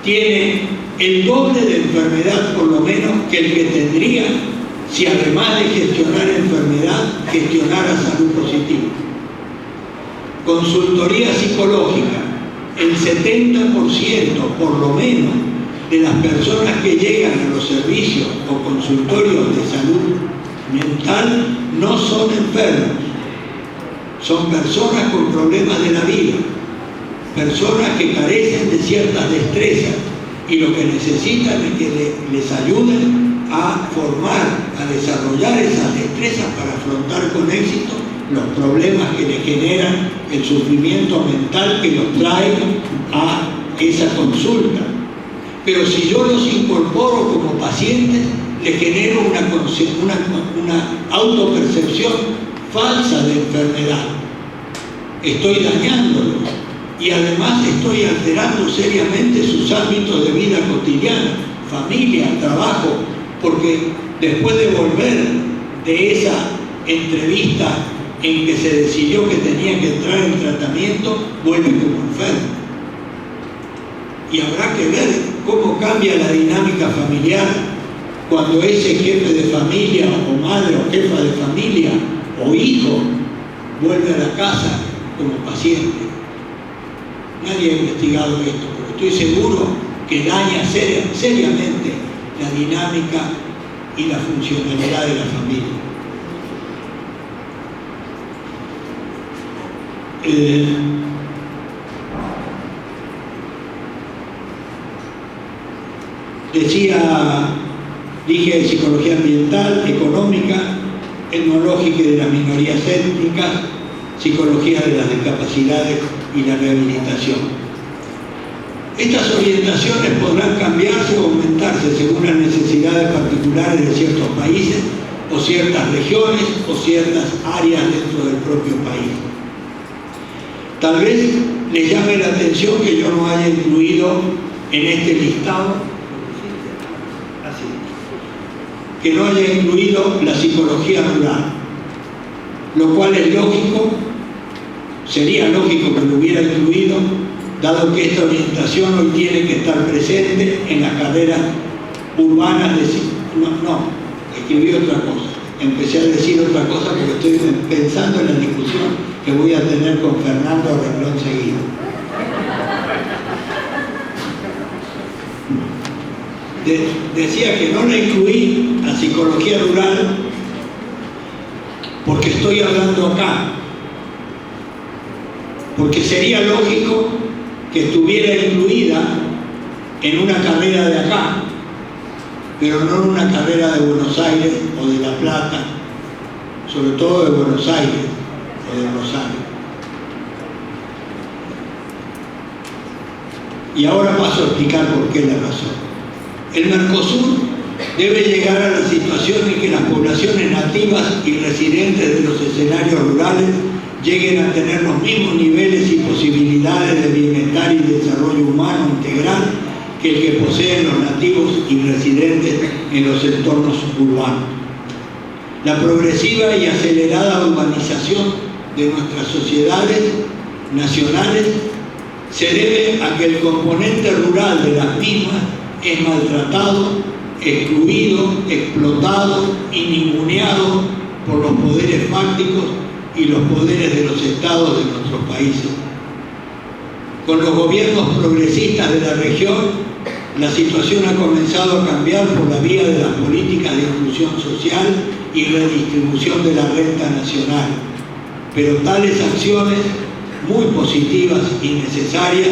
tiene el doble de enfermedad por lo menos que el que tendría si además de gestionar enfermedad, gestionara salud positiva. Consultoría psicológica. El 70% por lo menos de las personas que llegan a los servicios o consultorios de salud mental no son enfermos. Son personas con problemas de la vida, personas que carecen de ciertas destrezas y lo que necesitan es que les ayuden a formar, a desarrollar esas destrezas para afrontar con éxito los problemas que les generan el sufrimiento mental que los trae a esa consulta. Pero si yo los incorporo como pacientes, les genero una autopercepción falsa de enfermedad. Estoy dañándolos y además estoy alterando seriamente sus ámbitos de vida cotidiana, familia, trabajo, porque después de volver de esa entrevista en que se decidió que tenía que entrar en tratamiento, vuelve como enfermo. Y habrá que ver cómo cambia la dinámica familiar cuando ese jefe de familia o madre o jefa de familia o hijo vuelve a la casa como paciente. Nadie ha investigado esto, pero estoy seguro que daña seriamente la dinámica y la funcionalidad de la familia. Dije psicología ambiental, económica, etnológica y de las minorías étnicas, psicología de las discapacidades y la rehabilitación. Estas orientaciones podrán cambiarse o aumentarse según las necesidades particulares de ciertos países o ciertas regiones o ciertas áreas dentro del propio país. Tal vez les llame la atención que yo no haya incluido en este listado, que no haya incluido la psicología rural, lo cual es lógico, sería lógico que lo hubiera incluido, dado que esta orientación hoy tiene que estar presente en las carreras urbanas de... No, escribí otra cosa. Empecé a decir otra cosa porque estoy pensando en la discusión que voy a tener con Fernando Renglón seguido. Decía que no la incluí a psicología rural porque estoy hablando acá, porque sería lógico que estuviera incluida en una carrera de acá, pero no en una carrera de Buenos Aires o de La Plata, sobre todo de Buenos Aires o de Rosario. Y ahora paso a explicar por qué la razón. El Mercosur debe llegar a la situación en que las poblaciones nativas y residentes de los escenarios rurales lleguen a tener los mismos niveles y posibilidades de bienestar y desarrollo humano integral que el que poseen los nativos y residentes en los entornos urbanos. La progresiva y acelerada urbanización de nuestras sociedades nacionales se debe a que el componente rural de las mismas es maltratado, excluido, explotado y ninguneado por los poderes fácticos y los poderes de los estados de nuestros países. Con los gobiernos progresistas de la región, la situación ha comenzado a cambiar por la vía de las políticas de inclusión social y redistribución de la renta nacional. Pero tales acciones, muy positivas y necesarias,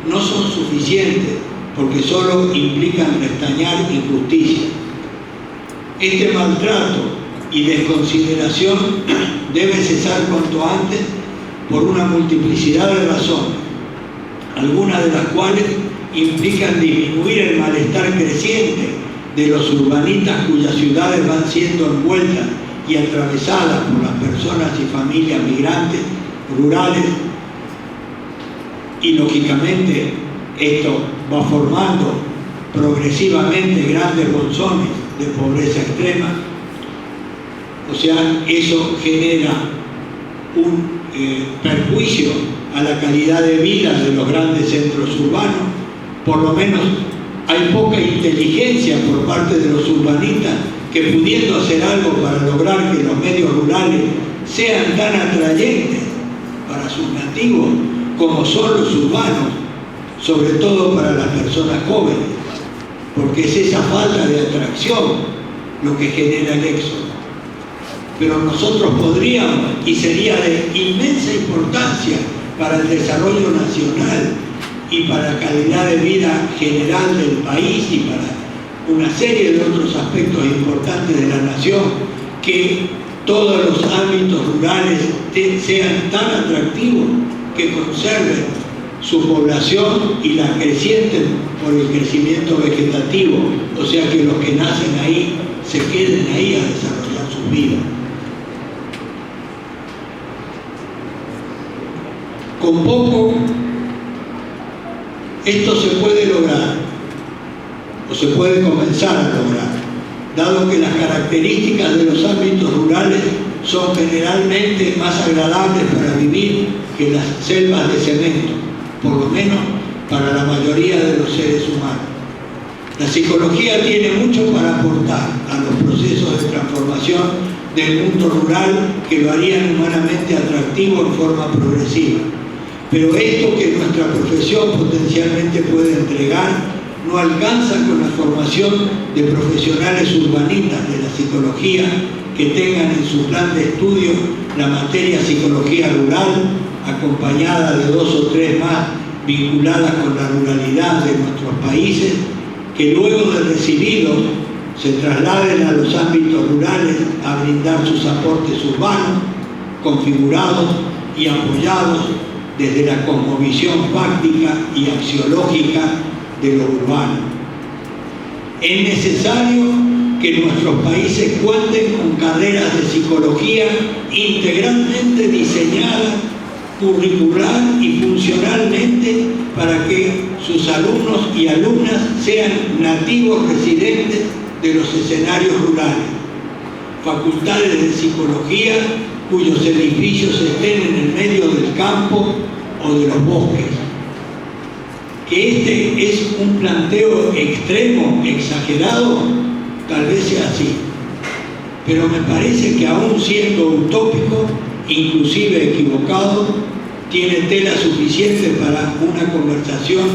no son suficientes porque solo implican restañar injusticia. Este maltrato y desconsideración debe cesar cuanto antes por una multiplicidad de razones, algunas de las cuales implican disminuir el malestar creciente de los urbanistas cuyas ciudades van siendo envueltas y atravesadas por las personas y familias migrantes rurales, y lógicamente esto va formando progresivamente grandes bolsones de pobreza extrema. O sea, eso genera un perjuicio a la calidad de vida de los grandes centros urbanos. Por lo menos hay poca inteligencia por parte de los urbanistas que, pudiendo hacer algo para lograr que los medios rurales sean tan atrayentes para sus nativos como son los urbanos, sobre todo para las personas jóvenes, porque es esa falta de atracción lo que genera el éxodo. Pero nosotros podríamos, y sería de inmensa importancia para el desarrollo nacional y para la calidad de vida general del país y para una serie de otros aspectos importantes de la nación, que todos los ámbitos rurales sean tan atractivos que conserven su población y la acrecienten por el crecimiento vegetativo, o sea que los que nacen ahí se queden ahí a desarrollar sus vidas. Con poco esto se puede lograr, o se puede comenzar a lograr, dado que las características de los ámbitos rurales son generalmente más agradables para vivir que las selvas de cemento, por lo menos para la mayoría de los seres humanos. La psicología tiene mucho para aportar a los procesos de transformación del mundo rural que lo harían humanamente atractivo en forma progresiva. Pero esto que nuestra profesión potencialmente puede entregar no alcanza con la formación de profesionales urbanistas de la psicología que tengan en su plan de estudio la materia psicología rural, acompañada de 2 o 3 más vinculadas con la ruralidad de nuestros países, que luego de recibidos se trasladen a los ámbitos rurales a brindar sus aportes urbanos, configurados y apoyados desde la cosmovisión fáctica y axiológica de lo urbano. Es necesario que nuestros países cuenten con carreras de psicología integralmente diseñadas, curricular y funcionalmente, para que sus alumnos y alumnas sean nativos residentes de los escenarios rurales, facultades de psicología cuyos edificios estén en el medio del campo o de los bosques. Que este es un planteo extremo, exagerado, tal vez sea así, pero me parece que aún siendo utópico, inclusive equivocado, tiene tela suficiente para una conversación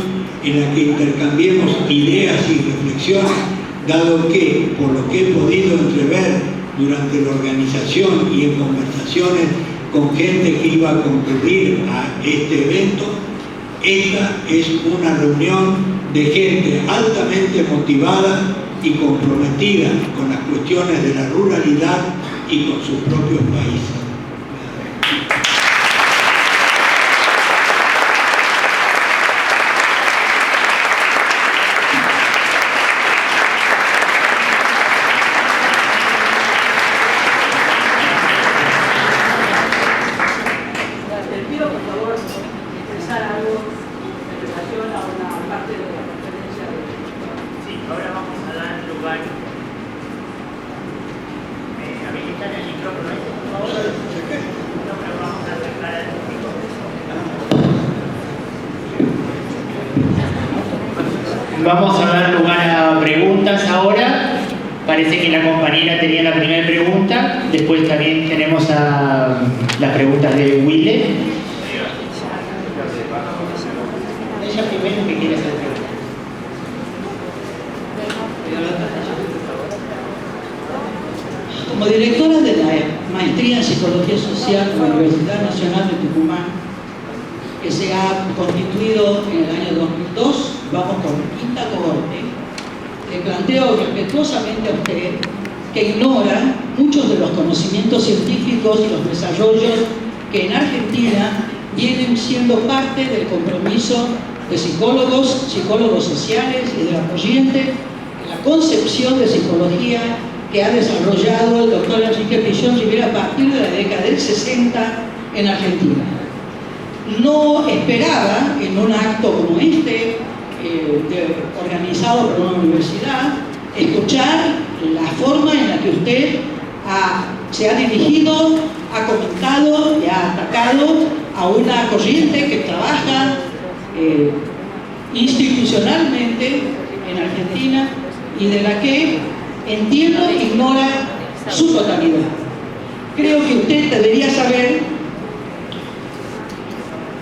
en la que intercambiemos ideas y reflexiones, dado que, por lo que he podido entrever durante la organización y en conversaciones con gente que iba a concurrir a este evento, esta es una reunión de gente altamente motivada y comprometida con las cuestiones de la ruralidad y con sus propios países. Vamos a dar lugar a preguntas ahora. Parece que la compañera tenía la primera pregunta. Después también tenemos a las preguntas de Wille. Ella primero que quiere hacer preguntas. Como directora de la Maestría en Psicología Social de la Universidad Nacional de Tucumán, que se ha constituido en el año 2002, vamos por la quinta cohorte, le planteo respetuosamente a usted que ignora muchos de los conocimientos científicos y los desarrollos que en Argentina vienen siendo parte del compromiso de psicólogos, psicólogos sociales y de la corriente en la concepción de psicología que ha desarrollado el doctor Enrique Pillón Rivera a partir de la década del 60 en Argentina. No esperaba en un acto como este, organizado por una universidad, escuchar la forma en la que usted se ha dirigido, ha comentado y ha atacado a una corriente que trabaja institucionalmente en Argentina y de la que entiendo e ignora su totalidad. Creo que usted debería saber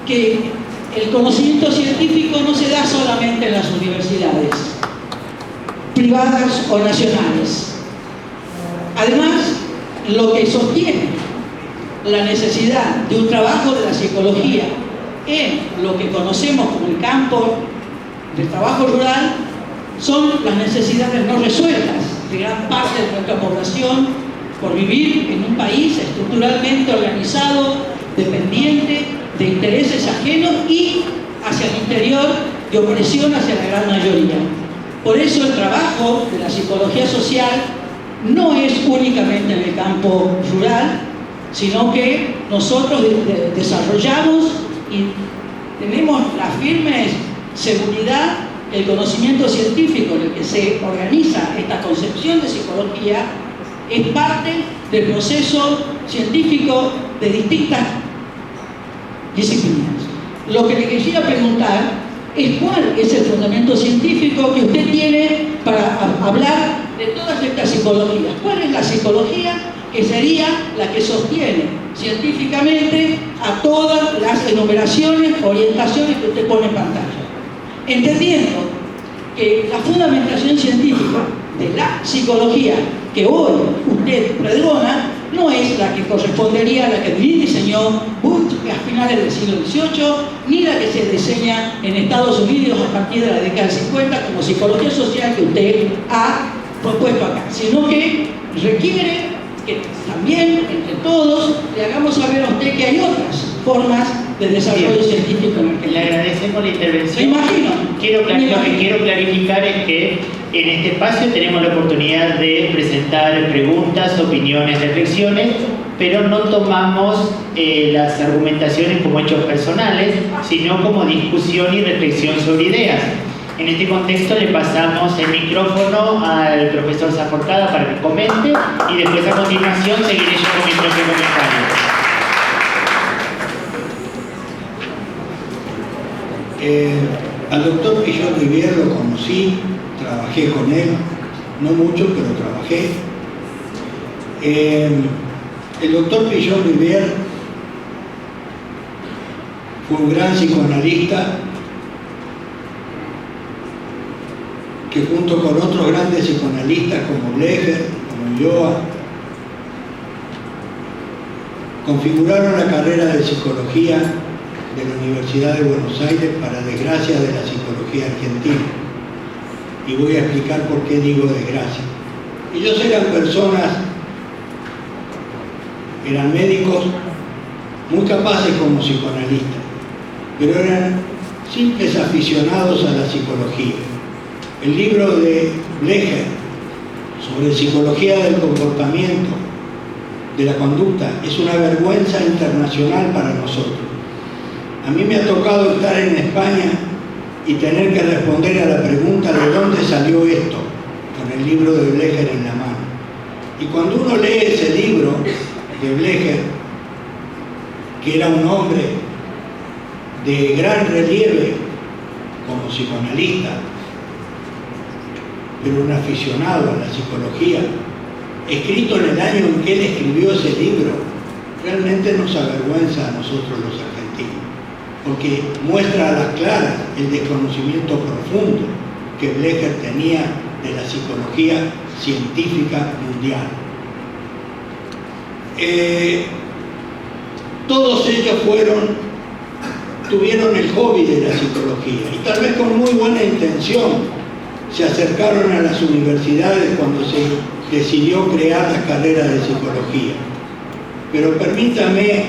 que el conocimiento científico no se da solamente en las universidades, privadas o nacionales. Además, lo que sostiene la necesidad de un trabajo de la psicología en lo que conocemos como el campo del trabajo rural son las necesidades no resueltas de gran parte de nuestra población por vivir en un país estructuralmente organizado, dependiente de intereses ajenos y hacia el interior de opresión hacia la gran mayoría. Por eso el trabajo de la psicología social no es únicamente en el campo rural, sino que nosotros desarrollamos y tenemos la firme seguridad que el conocimiento científico en el que se organiza esta concepción de psicología es parte del proceso científico de distintas disciplinas. Lo que le quisiera preguntar es cuál es el fundamento científico que usted tiene para hablar de todas estas psicologías. ¿Cuál es la psicología que sería la que sostiene científicamente a todas las enumeraciones, orientaciones que usted pone en pantalla? Entendiendo que la fundamentación científica de la psicología que hoy usted pregona no es la que correspondería a la que diseñó Bush a finales del siglo XVIII, ni la que se diseña en Estados Unidos a partir de la década del 50 como psicología social que usted ha propuesto acá, sino que requiere que también, entre todos, le hagamos saber a usted que hay otras formas de desarrollo científico en Le Argentina. agradecemos la intervención. Me imagino. Lo que quiero clarificar es que en este espacio tenemos la oportunidad de presentar preguntas, opiniones, reflexiones, pero no tomamos las argumentaciones como hechos personales, sino como discusión y reflexión sobre ideas. En este contexto le pasamos el micrófono al profesor Zaforcada para que comente y después a continuación seguiré yo con mi propio comentario. Al doctor Pillon Rivière lo conocí, trabajé con él, no mucho, pero trabajé. El doctor Pillon Rivière fue un gran psicoanalista que junto con otros grandes psicoanalistas como Blecher, como Ulloa, configuraron la carrera de psicología de la Universidad de Buenos Aires para desgracia de la psicología argentina. Y voy a explicar por qué digo desgracia. Ellos eran personas, eran médicos muy capaces como psicoanalistas, pero eran simples aficionados a la psicología. El libro de Blecher sobre psicología del comportamiento, de la conducta, es una vergüenza internacional para nosotros. A mí me ha tocado estar en España y tener que responder a la pregunta de dónde salió esto, con el libro de Blecher en la mano. Y cuando uno lee ese libro de Blecher, que era un hombre de gran relieve como psicoanalista, pero un aficionado a la psicología, escrito en el año en que él escribió ese libro, realmente nos avergüenza a nosotros los argentinos, porque muestra a las claras el desconocimiento profundo que Blecher tenía de la psicología científica mundial. Todos ellos tuvieron el hobby de la psicología y tal vez con muy buena intención se acercaron a las universidades cuando se decidió crear la carrera de psicología. Pero permítame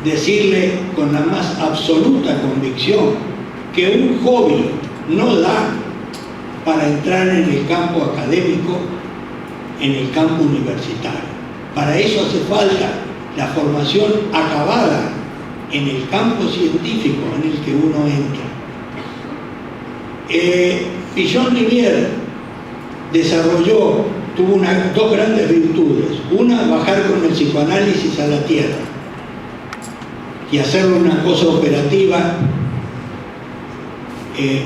decirle con la más absoluta convicción que un hobby no da para entrar en el campo académico, en el campo universitario. Para eso hace falta la formación acabada en el campo científico en el que uno entra. Pillon Rivière tuvo dos grandes virtudes. Una, bajar con el psicoanálisis a la tierra y hacerlo una cosa operativa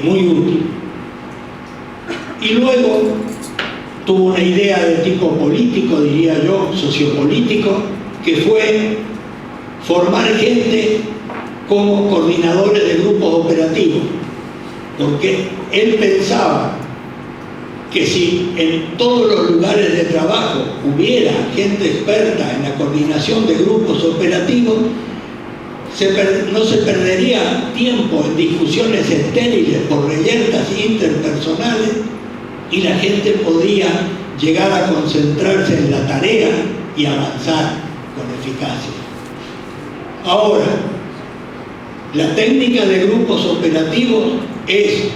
muy útil. Y luego tuvo una idea de tipo político, diría yo, sociopolítico, que fue formar gente como coordinadores de grupos operativos, porque él pensaba que si en todos los lugares de trabajo hubiera gente experta en la coordinación de grupos operativos, no se perdería tiempo en discusiones estériles por reyertas interpersonales y la gente podría llegar a concentrarse en la tarea y avanzar con eficacia. Ahora, la técnica de grupos operativos es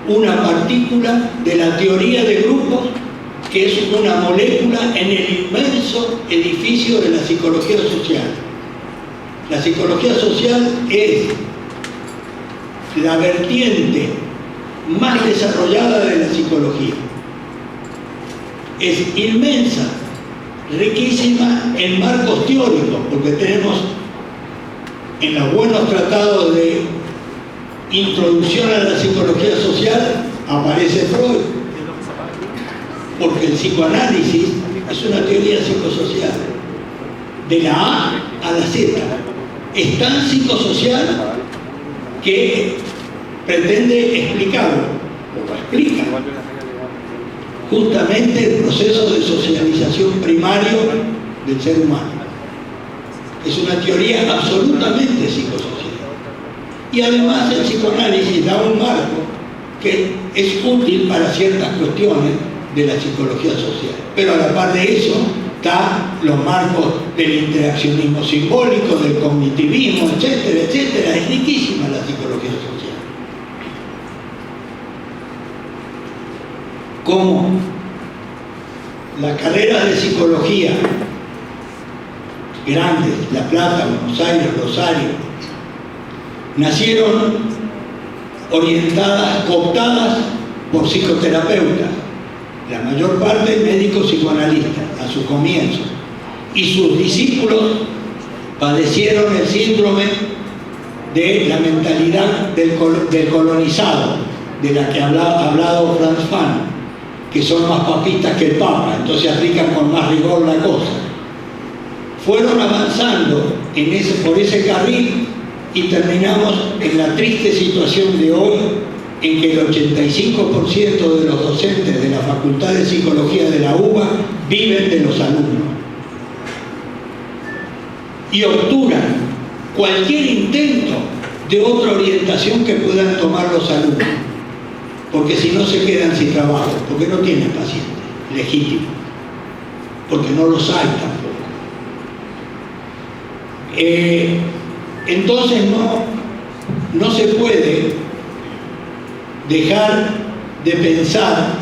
una partícula de la teoría de grupos, que es una molécula en el inmenso edificio de la psicología social. La psicología social es la vertiente más desarrollada de la psicología. Es inmensa, riquísima en marcos teóricos, porque tenemos en los buenos tratados de introducción a la psicología social aparece Freud, porque el psicoanálisis es una teoría psicosocial, de la A a la Z. Es tan psicosocial que pretende explicarlo, o explica justamente el proceso de socialización primario del ser humano. Es una teoría absolutamente psicosocial. Y además el psicoanálisis da un marco que es útil para ciertas cuestiones de la psicología social. Pero a la par de eso están los marcos del interaccionismo simbólico, del cognitivismo, etcétera, etcétera. Es riquísima la psicología social. Como la carrera de psicología grandes, La Plata, Buenos Aires, Rosario, nacieron orientadas, cooptadas por psicoterapeutas, la mayor parte médicos psicoanalistas a su comienzo, y sus discípulos padecieron el síndrome de la mentalidad del colonizado, de la que ha hablado Franz Fanon, que son más papistas que el Papa, entonces aplican con más rigor la cosa. Fueron avanzando por ese carril y terminamos en la triste situación de hoy, en que el 85% de los docentes de la Facultad de Psicología de la UBA viven de los alumnos y obturan cualquier intento de otra orientación que puedan tomar los alumnos, porque si no se quedan sin trabajo, porque no tienen pacientes legítimos, porque no los hay tampoco. Entonces no se puede dejar de pensar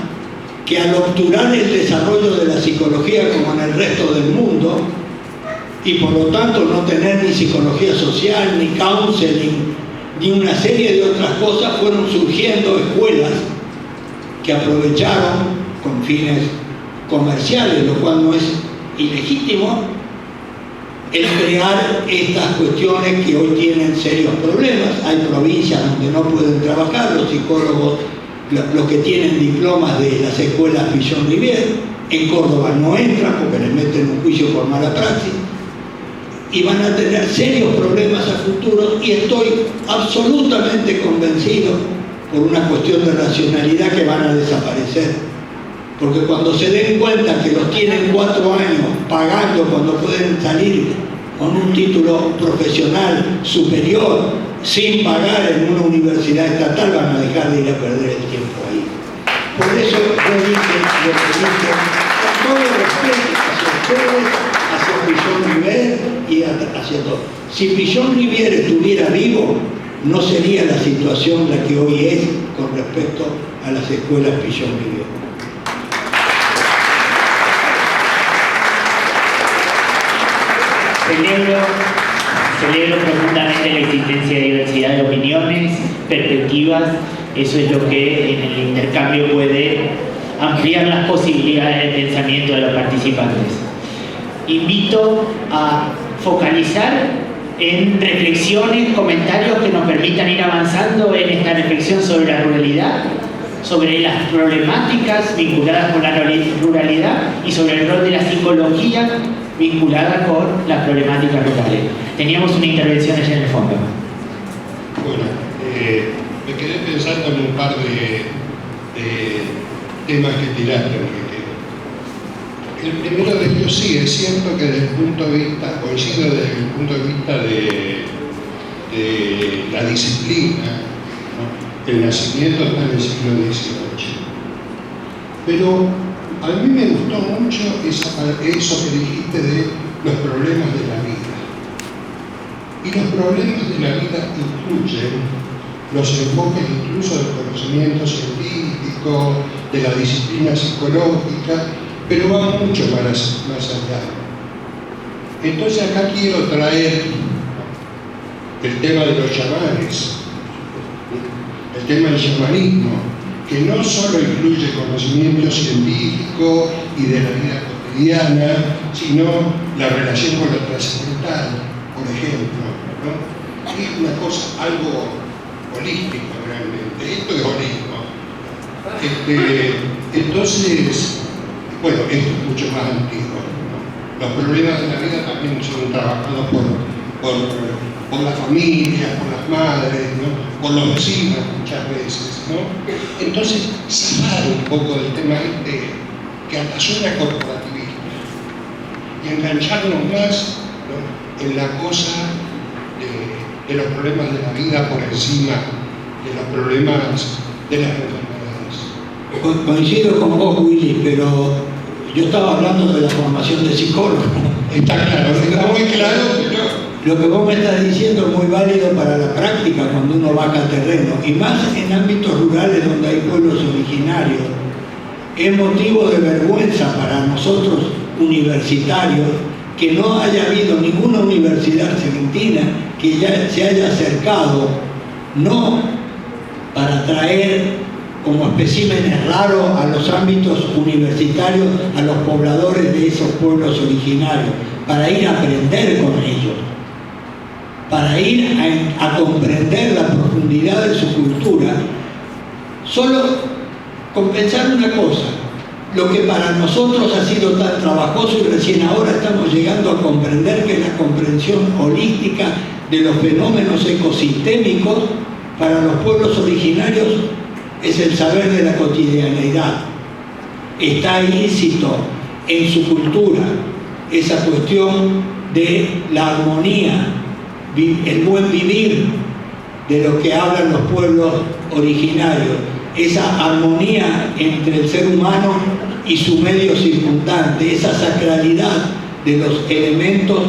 que al obturar el desarrollo de la psicología como en el resto del mundo, y por lo tanto no tener ni psicología social, ni counseling, ni una serie de otras cosas, fueron surgiendo escuelas que aprovecharon con fines comerciales, lo cual no es ilegítimo, el crear estas cuestiones que hoy tienen serios problemas. Hay provincias donde no pueden trabajar los psicólogos, los que tienen diplomas de las escuelas Pillon Rivière. En Córdoba no entran porque les meten un juicio por mala praxis y van a tener serios problemas a futuro, y estoy absolutamente convencido, por una cuestión de racionalidad, que van a desaparecer, porque cuando se den cuenta que los tienen 4 años pagando cuando pueden salir con un título profesional superior sin pagar en una universidad estatal, van a dejar de ir a perder el tiempo ahí. Por eso yo dije lo que dije, con todo respeto hacia ustedes, hacia Pillon Rivière y hacia todo. Si Pillon Rivière estuviera vivo, no sería la situación la que hoy es con respecto a las escuelas Pillon Rivière. Celebro profundamente la existencia de diversidad de opiniones, perspectivas. Eso es lo que en el intercambio puede ampliar las posibilidades de pensamiento de los participantes. Invito a focalizar en reflexiones, comentarios que nos permitan ir avanzando en esta reflexión sobre la ruralidad, sobre las problemáticas vinculadas con la ruralidad y sobre el rol de la psicología vinculada con las problemáticas rurales. Teníamos una intervención allá en el fondo. Bueno, me quedé pensando en un par de temas que tiraste, Enrique. El primero de ellos, sí, es cierto que desde el punto de vista, coincido desde el punto de vista de la disciplina, ¿no? El nacimiento está en el siglo XVIII. Pero a mí me gustó mucho eso que dijiste de los problemas de la vida. Y los problemas de la vida incluyen los enfoques incluso del conocimiento científico, de la disciplina psicológica, pero va mucho más allá. Entonces acá quiero traer el tema de los chamanes, el tema del chamanismo, que no solo incluye conocimiento científico y de la vida cotidiana, sino la relación con lo trascendental, por ejemplo, ¿no? Es una cosa, algo holístico realmente. Esto es holismo. Entonces, bueno, esto es mucho más antiguo, ¿no? Los problemas de la vida también son trabajados por las familias, por las madres, ¿no? Por los vecinos muchas veces, ¿no? Entonces, zafar un poco del tema que hasta suena corporativista y engancharnos más, ¿no? En la cosa de los problemas de la vida por encima de los problemas de las enfermedades. Coincido con vos, Willy, pero yo estaba hablando de la formación de psicólogo. Está claro, está muy claro, pero... Lo que vos me estás diciendo es muy válido para la práctica cuando uno baja al terreno, y más en ámbitos rurales donde hay pueblos originarios. Es motivo de vergüenza para nosotros universitarios que no haya habido ninguna universidad argentina que ya se haya acercado, no para traer como especímenes raros a los ámbitos universitarios, a los pobladores de esos pueblos originarios, para ir a aprender con ellos, para ir a comprender la profundidad de su cultura. Solo con pensar una cosa, lo que para nosotros ha sido tan trabajoso y recién ahora estamos llegando a comprender, que es la comprensión holística de los fenómenos ecosistémicos, para los pueblos originarios es el saber de la cotidianeidad. Está íncito en su cultura esa cuestión de la armonía, el buen vivir de lo que hablan los pueblos originarios, esa armonía entre el ser humano y su medio circundante, esa sacralidad de los elementos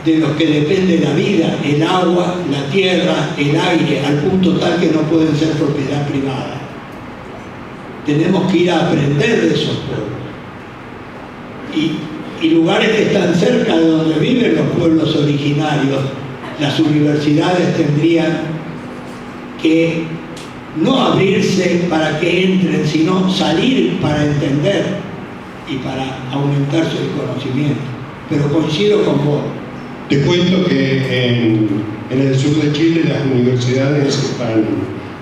de los que depende la vida, el agua, la tierra, el aire, al punto tal que no pueden ser propiedad privada. Tenemos que ir a aprender de esos pueblos. Y lugares que están cerca de donde viven los pueblos originarios, las universidades tendrían que no abrirse para que entren, sino salir para entender y para aumentar su conocimiento. Pero coincido con vos. Te cuento que en el sur de Chile las universidades están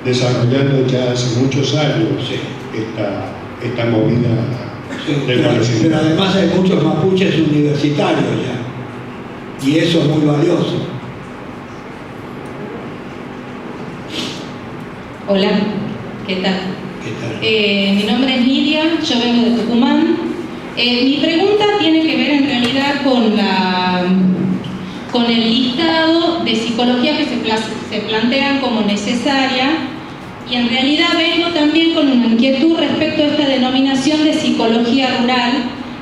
desarrollando ya hace muchos años esta movida del conocimiento. Pero además hay muchos mapuches universitarios ya, y eso es muy valioso. Hola, ¿qué tal? ¿Qué tal? Mi nombre es Lidia, yo vengo de Tucumán. Mi pregunta tiene que ver en realidad con el listado de psicología que se plantean como necesaria, y en realidad vengo también con una inquietud respecto a esta denominación de psicología rural,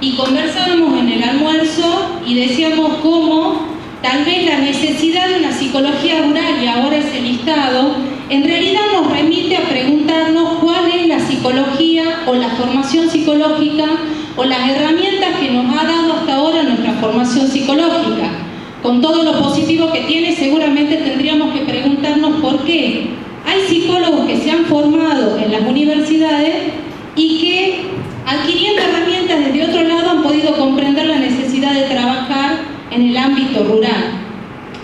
y conversábamos en el almuerzo y decíamos cómo tal vez la necesidad de una psicología rural, y ahora ese listado, en realidad nos remite a preguntarnos cuál es la psicología o la formación psicológica o las herramientas que nos ha dado hasta ahora nuestra formación psicológica. Con todo lo positivo que tiene, seguramente tendríamos que preguntarnos por qué hay psicólogos que se han formado en las universidades y que, adquiriendo herramientas desde otro lado, han podido comprender la necesidad de trabajar en el ámbito rural.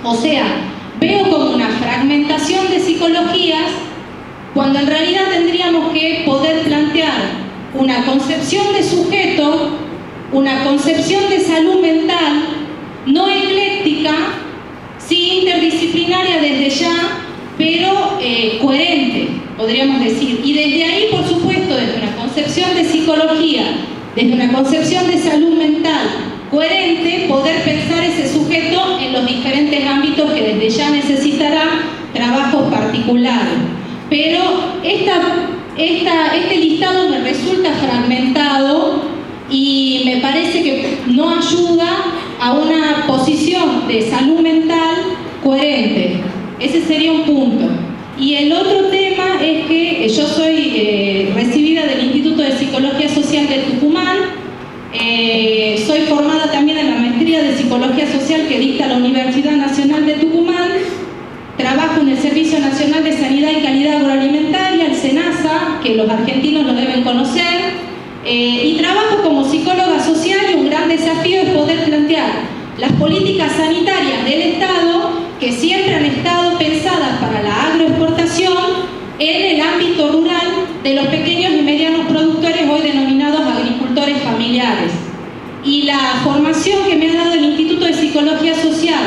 O sea, veo como una fragmentación de psicologías, cuando en realidad tendríamos que poder plantear una concepción de sujeto, una concepción de salud mental, no ecléctica, sí interdisciplinaria desde ya, pero coherente, podríamos decir. Y desde ahí, por supuesto, desde una concepción de psicología, desde una concepción de salud mental coherente, poder pensar ese sujeto en los diferentes ámbitos que desde ya necesitará trabajos particulares. Pero este listado me resulta fragmentado y me parece que no ayuda a una posición de salud mental coherente. Ese sería un punto. Y el otro tema es que yo soy recibida del Instituto de Psicología Social de Tucumán. Soy formada también en la maestría de Psicología Social que dicta la Universidad Nacional de Tucumán. Trabajo en el Servicio Nacional de Sanidad y Calidad Agroalimentaria, el SENASA, que los argentinos lo deben conocer. Y trabajo como psicóloga social, y un gran desafío es poder plantear las políticas sanitarias del Estado, que siempre han estado pensadas para la agroexportación, en el ámbito rural de los pequeños y medianos productores, hoy denominados agricultores familiares. Y la formación que me ha dado el Instituto de Psicología Social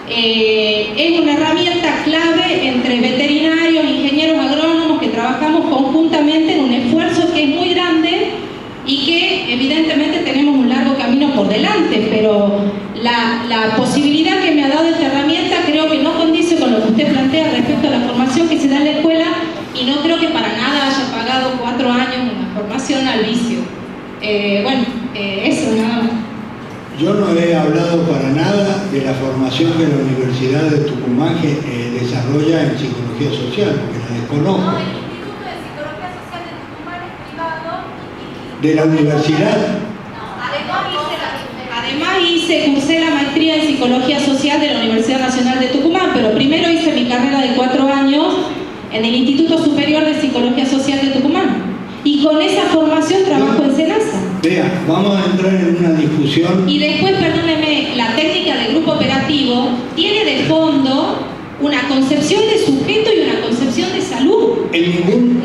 es una herramienta clave entre veterinarios, ingenieros agrónomos, que trabajamos conjuntamente en un esfuerzo que es muy grande y que evidentemente tenemos un largo camino por delante, pero la posibilidad que me ha dado esta herramienta creo que no condice con lo que usted plantea respecto a la formación que se da en la escuela, y y no creo que para nada haya pagado 4 años una formación al vicio. Eso nada más. Yo no he hablado para nada de la formación que la Universidad de Tucumán desarrolla en psicología social, porque la desconozco. No, el Instituto de Psicología Social de Tucumán es privado. ¿De la universidad? Además cursé la maestría en Psicología Social de la Universidad Nacional de Tucumán, pero primero hice mi carrera de 4 años en el Instituto Superior de Psicología Social de Tucumán. Y con esa formación trabajo en SENASA. Vea, vamos a entrar en una discusión. Y después, perdóneme, la técnica del grupo operativo tiene de fondo una concepción de sujeto y una concepción de salud.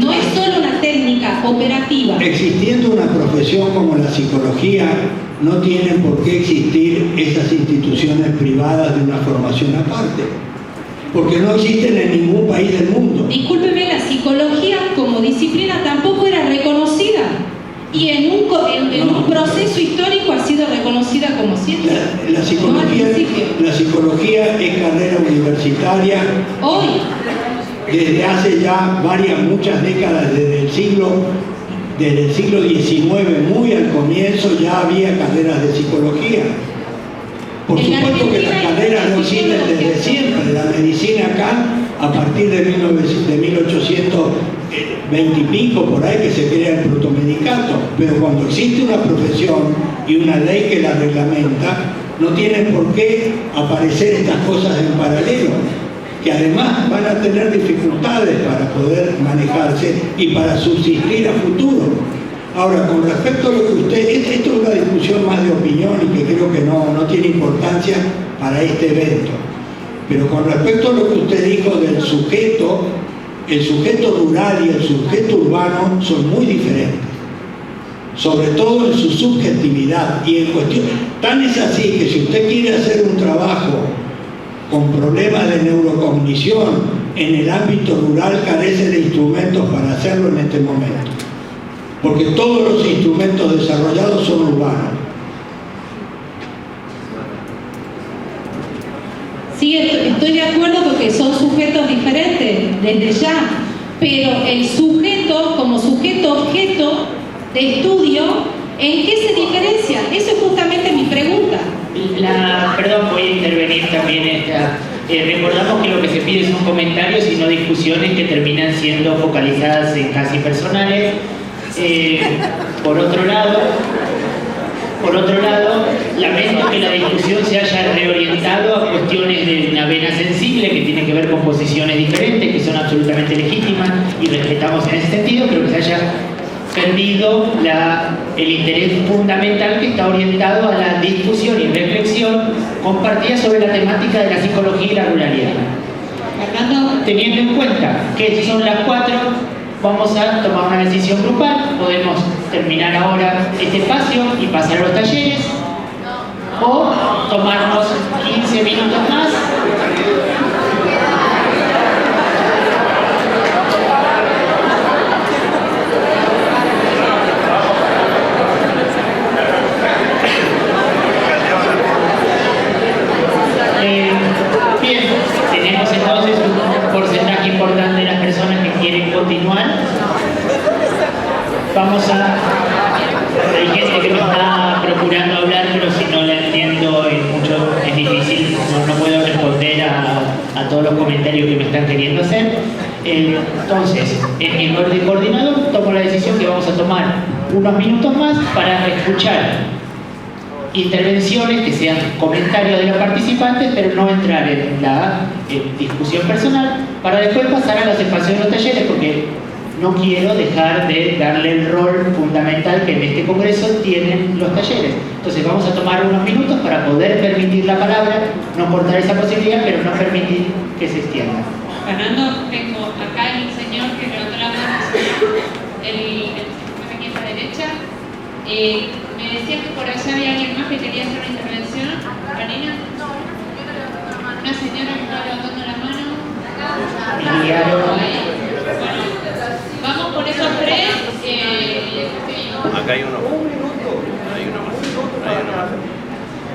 No es solo una técnica operativa. Existiendo una profesión como la psicología, no tienen por qué existir esas instituciones privadas de una formación aparte, porque no existen en ningún país del mundo. Discúlpeme, la psicología como disciplina tampoco era reconocida y en un proceso histórico ha sido reconocida como ciencia. La psicología es carrera universitaria. Hoy. Desde hace ya muchas décadas, desde el siglo XIX, muy al comienzo, ya había carreras de psicología. Por supuesto que las carreras no existen desde siempre. La medicina acá, a partir de 1820 y pico, por ahí que se crea el protomedicato. Pero cuando existe una profesión y una ley que la reglamenta, no tienen por qué aparecer estas cosas en paralelo, que además van a tener dificultades para poder manejarse y para subsistir a futuro. Ahora, con respecto a lo que esto es una discusión más de opinión y que creo que no tiene importancia para este evento, pero con respecto a lo que usted dijo del sujeto, el sujeto rural y el sujeto urbano son muy diferentes, sobre todo en su subjetividad y en cuestión. Tan es así que si usted quiere hacer un trabajo con problemas de neurocognición en el ámbito rural, carece de instrumentos para hacerlo en este momento, porque todos los instrumentos desarrollados son urbanos. Sí, estoy de acuerdo porque son sujetos diferentes desde ya, pero el sujeto como sujeto objeto de estudio, ¿en qué se diferencia? Eso es justamente mi pregunta. Perdón, voy a intervenir también. Recordamos que lo que se pide son comentarios y no discusiones que terminan siendo focalizadas en casi personales. Por otro lado, lamento que la discusión se haya reorientado a cuestiones de una vena sensible que tiene que ver con posiciones diferentes, que son absolutamente legítimas y respetamos en ese sentido, pero que se haya perdido el interés fundamental que está orientado a la discusión y reflexión compartida sobre la temática de la psicología y la ruralidad. Teniendo en cuenta que son las 4, vamos a tomar una decisión grupal. Podemos terminar ahora este espacio y pasar a los talleres, o tomarnos 15 minutos más. Bien, tenemos entonces un porcentaje importante de las personas que quieren continuar. Hay gente que me está procurando hablar, pero si no la entiendo es difícil, no puedo responder a todos los comentarios que me están queriendo hacer. Entonces, en mi rol de coordinador, tomo la decisión que vamos a tomar unos minutos más para escuchar intervenciones que sean comentarios de los participantes, pero no entrar en la discusión personal, para después pasar a los espacios de los talleres, porque no quiero dejar de darle el rol fundamental que en este congreso tienen los talleres. Entonces vamos a tomar unos minutos para poder permitir la palabra, no cortar esa posibilidad, pero no permitir que se extienda. Fernando, tengo acá el señor que levantó la mano, el aquí a la derecha. Me decía que por allá había alguien más que quería hacer una intervención. ¿Marina? Una señora que está levantando la mano. Bueno, vamos por esos 3. Acá hay uno.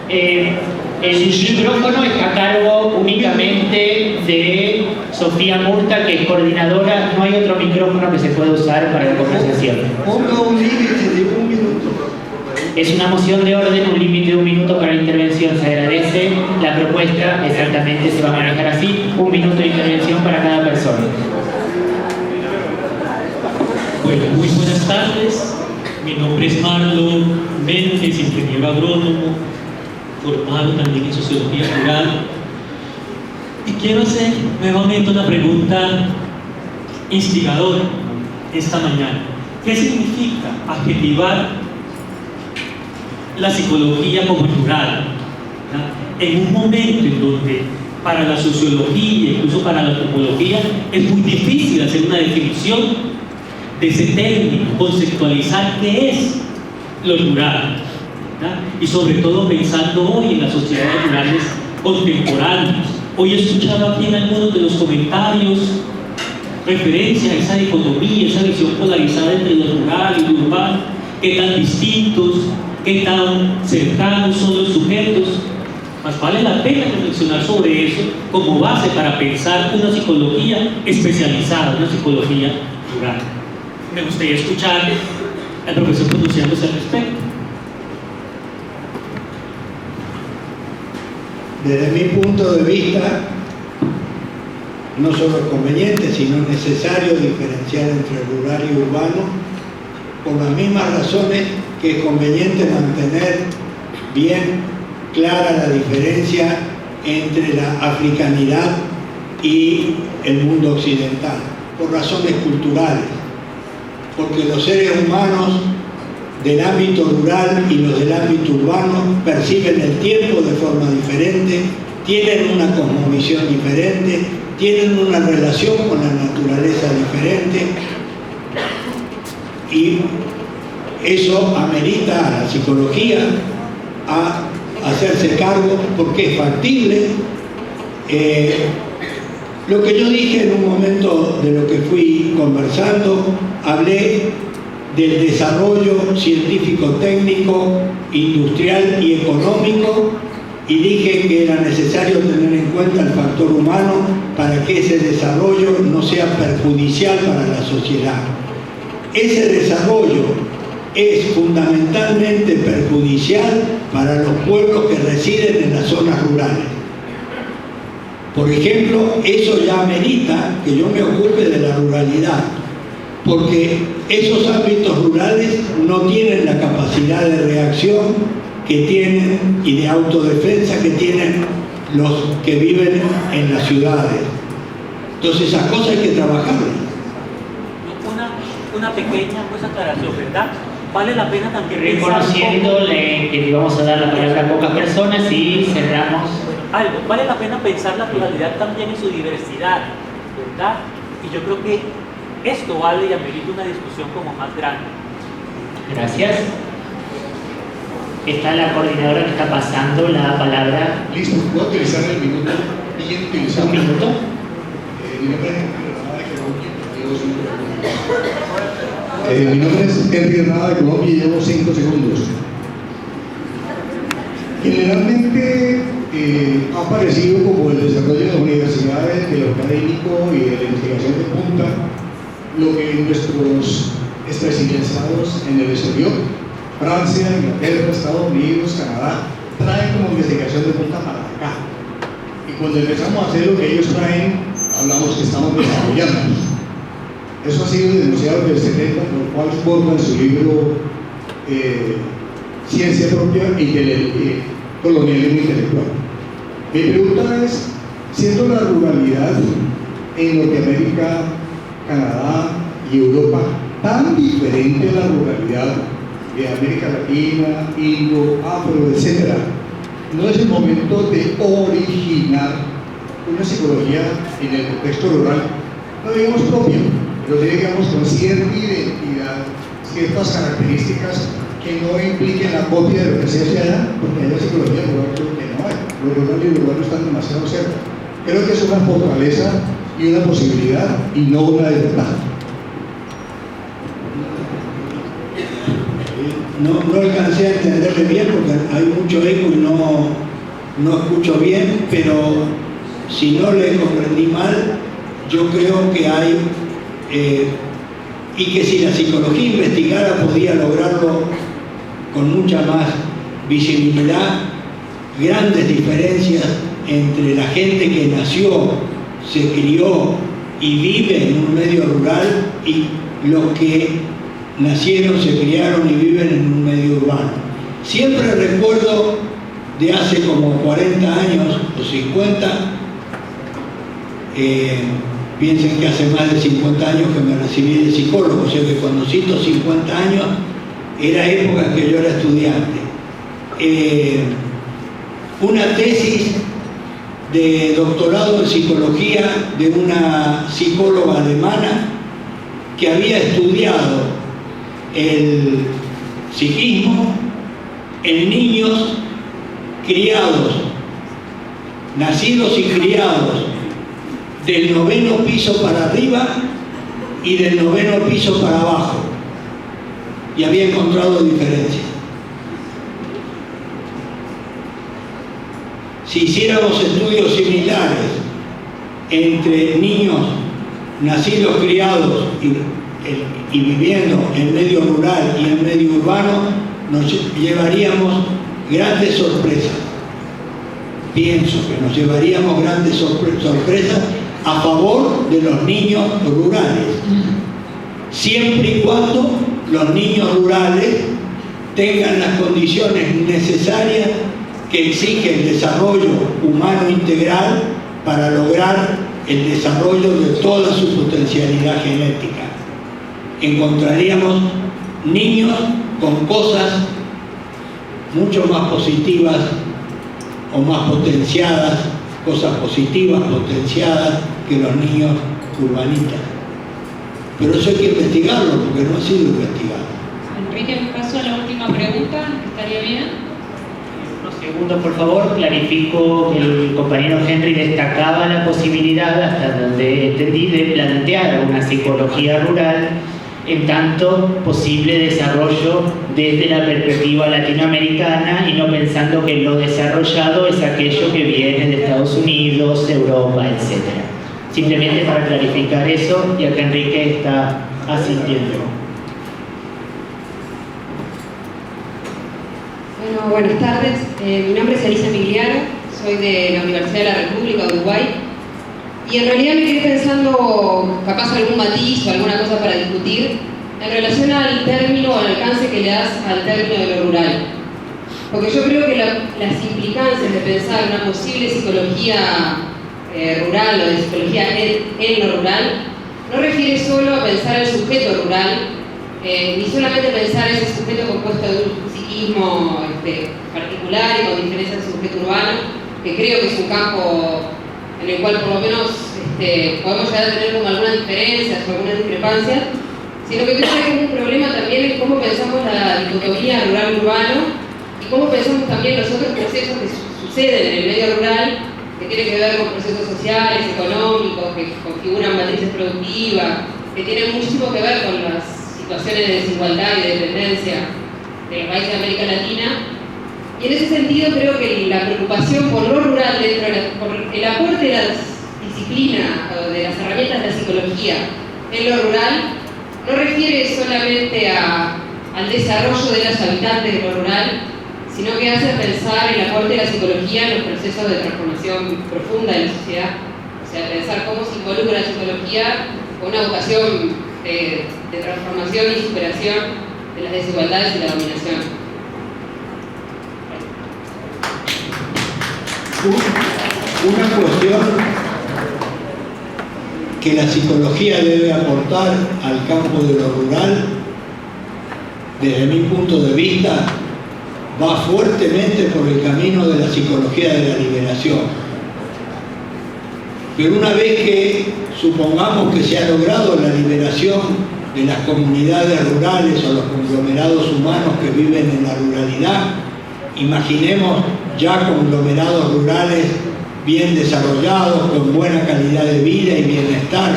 El micrófono está a cargo únicamente de Sofía Murta, que es coordinadora. No hay otro micrófono que se pueda usar para la conversación. Ponga un límite de 1 minuto. Es una moción de orden, un límite de 1 minuto para la intervención. Se agradece la propuesta, exactamente se va a manejar así, 1 minuto de intervención para cada persona. Bueno, muy buenas tardes. Mi nombre es Marlon Méndez, ingeniero agrónomo, formado también en sociología rural. Y quiero hacer nuevamente una pregunta instigadora esta mañana. ¿Qué significa adjetivar la psicología como rural? En un momento en donde para la sociología, incluso para la antropología, es muy difícil hacer una definición de ese término, conceptualizar qué es lo rural, ¿verdad? Y sobre todo pensando hoy en las sociedades rurales contemporáneas. Hoy he escuchado aquí en algunos de los comentarios referencia a esa dicotomía, esa visión polarizada entre lo rural y lo urbano, qué tan distintos, qué tan cercanos son los sujetos. Más vale la pena reflexionar sobre eso como base para pensar una psicología especializada, una psicología rural. Me gustaría escuchar al profesor pronunciándose al respecto. Desde mi punto de vista, no solo es conveniente, sino necesario diferenciar entre rural y urbano, por las mismas razones que es conveniente mantener bien clara la diferencia entre la africanidad y el mundo occidental, por razones culturales, porque los seres humanos del ámbito rural y los del ámbito urbano perciben el tiempo de forma diferente, tienen una cosmovisión diferente, tienen una relación con la naturaleza diferente, y eso amerita a la psicología a hacerse cargo porque es factible. Lo que yo dije en un momento de lo que fui conversando, hablé del desarrollo científico-técnico, industrial y económico, y dije que era necesario tener en cuenta el factor humano para que ese desarrollo no sea perjudicial para la sociedad. Ese desarrollo es fundamentalmente perjudicial para los pueblos que residen en las zonas rurales. Por ejemplo, eso ya amerita que yo me ocupe de la ruralidad, porque esos ámbitos rurales no tienen la capacidad de reacción que tienen y de autodefensa que tienen los que viven en las ciudades. Entonces esas cosas hay que trabajarlas. Una pequeña aclaración, ¿verdad? Vale la pena también reconociendo que vamos a dar la palabra a pocas personas y cerramos. Algo, vale la pena pensar la pluralidad también en su diversidad, ¿verdad? Y yo creo que esto vale y amerita una discusión como más grande. Gracias. Está la coordinadora que está pasando la palabra. Listo, voy a utilizar el minuto. Bien utilizado. ¿Un minuto? Mi nombre es Henry Herrada de Colombia y llevo 5 segundos. Generalmente ha aparecido como el desarrollo de las universidades, de lo académico y de la investigación de punta, lo que nuestros especializados en el exterior, Francia, Inglaterra, Estados Unidos, Canadá, traen como investigación de punta para acá. Y cuando empezamos a hacer lo que ellos traen, hablamos que estamos desarrollando. Eso ha sido denunciado desde el 70 por Paul Porter en su libro Ciencia Propia y Colonialismo Intelectual. Mi pregunta es, siendo la ruralidad en Norteamérica, Canadá y Europa tan diferente a la ruralidad de América Latina, Indo, Afro, etc., ¿no es el momento de originar una psicología en el contexto rural, no digamos propia, pero digamos con cierta identidad, ciertas características que no impliquen la copia de lo que se hace allá, porque allá psicología rural creo que no hay, lo rural y lo urbano están demasiado cerca? Creo que es una fortaleza y una posibilidad y no una desventaja. No alcancé a entenderle bien porque hay mucho eco y no escucho bien, pero si no le comprendí mal, yo creo que hay, y que si la psicología investigara podía lograrlo con mucha más visibilidad, grandes diferencias entre la gente que nació, se crió y vive en un medio rural y los que nacieron, se criaron y viven en un medio urbano. Siempre recuerdo de hace como 40 años o 50, piensen que hace más de 50 años que me recibí de psicólogo, o sea que cuando cito 50 años era época en que yo era estudiante. Una tesis de doctorado en psicología de una psicóloga alemana que había estudiado el psiquismo en niños criados, nacidos y criados del 9º piso para arriba y del 9º piso para abajo, y había encontrado diferencias. Si hiciéramos estudios similares entre niños nacidos, criados y viviendo en medio rural y en medio urbano, nos llevaríamos grandes sorpresas. Pienso que nos llevaríamos grandes sorpresas a favor de los niños rurales, siempre y cuando los niños rurales tengan las condiciones necesarias que exige el desarrollo humano integral para lograr el desarrollo de toda su potencialidad genética. Encontraríamos niños con cosas mucho más positivas o más potenciadas, cosas positivas potenciadas que los niños urbanitas. Pero eso hay que investigarlo porque no ha sido investigado. Enrique, me paso a la última pregunta, ¿estaría bien? Unos segundos, por favor. Clarifico que el compañero Henry destacaba la posibilidad, hasta donde entendí, de plantear una psicología rural en tanto posible desarrollo desde la perspectiva latinoamericana y no pensando que lo desarrollado es aquello que viene de Estados Unidos, Europa, etc. Simplemente para clarificar eso, ya que Enrique está asintiendo. Bueno, buenas tardes. Mi nombre es Alicia Migliaro, soy de la Universidad de la República de Uruguay. Y en realidad me quedé pensando, capaz algún matiz o alguna cosa para discutir, en relación al término o al alcance que le das al término de lo rural. Porque yo creo que las implicancias de pensar una posible psicología rural o de psicología en lo rural no refiere solo a pensar el sujeto rural, ni solamente pensar ese sujeto compuesto de un psiquismo particular y con diferencia del sujeto urbano, que creo que es un campo en el cual por lo menos podemos llegar a tener como algunas diferencias o algunas discrepancias, sino que creo que hay un problema también en cómo pensamos la dicotomía rural-urbano y cómo pensamos también los otros procesos que suceden en el medio rural, que tienen que ver con procesos sociales, económicos, que configuran matrices productivas, que tienen muchísimo que ver con las situaciones de desigualdad y de dependencia de los países de América Latina. Y en ese sentido creo que la preocupación por lo rural, por el aporte de las disciplinas o de las herramientas de la psicología en lo rural, no refiere solamente al desarrollo de los habitantes de lo rural, sino que hace pensar el aporte de la psicología en los procesos de transformación profunda de la sociedad. O sea, pensar cómo se involucra la psicología con una vocación de transformación y superación de las desigualdades y la dominación. Una cuestión que la psicología debe aportar al campo de lo rural, desde mi punto de vista, va fuertemente por el camino de la psicología de la liberación. Pero una vez que supongamos que se ha logrado la liberación de las comunidades rurales o los conglomerados humanos que viven en la ruralidad, imaginemos ya conglomerados rurales bien desarrollados, con buena calidad de vida y bienestar.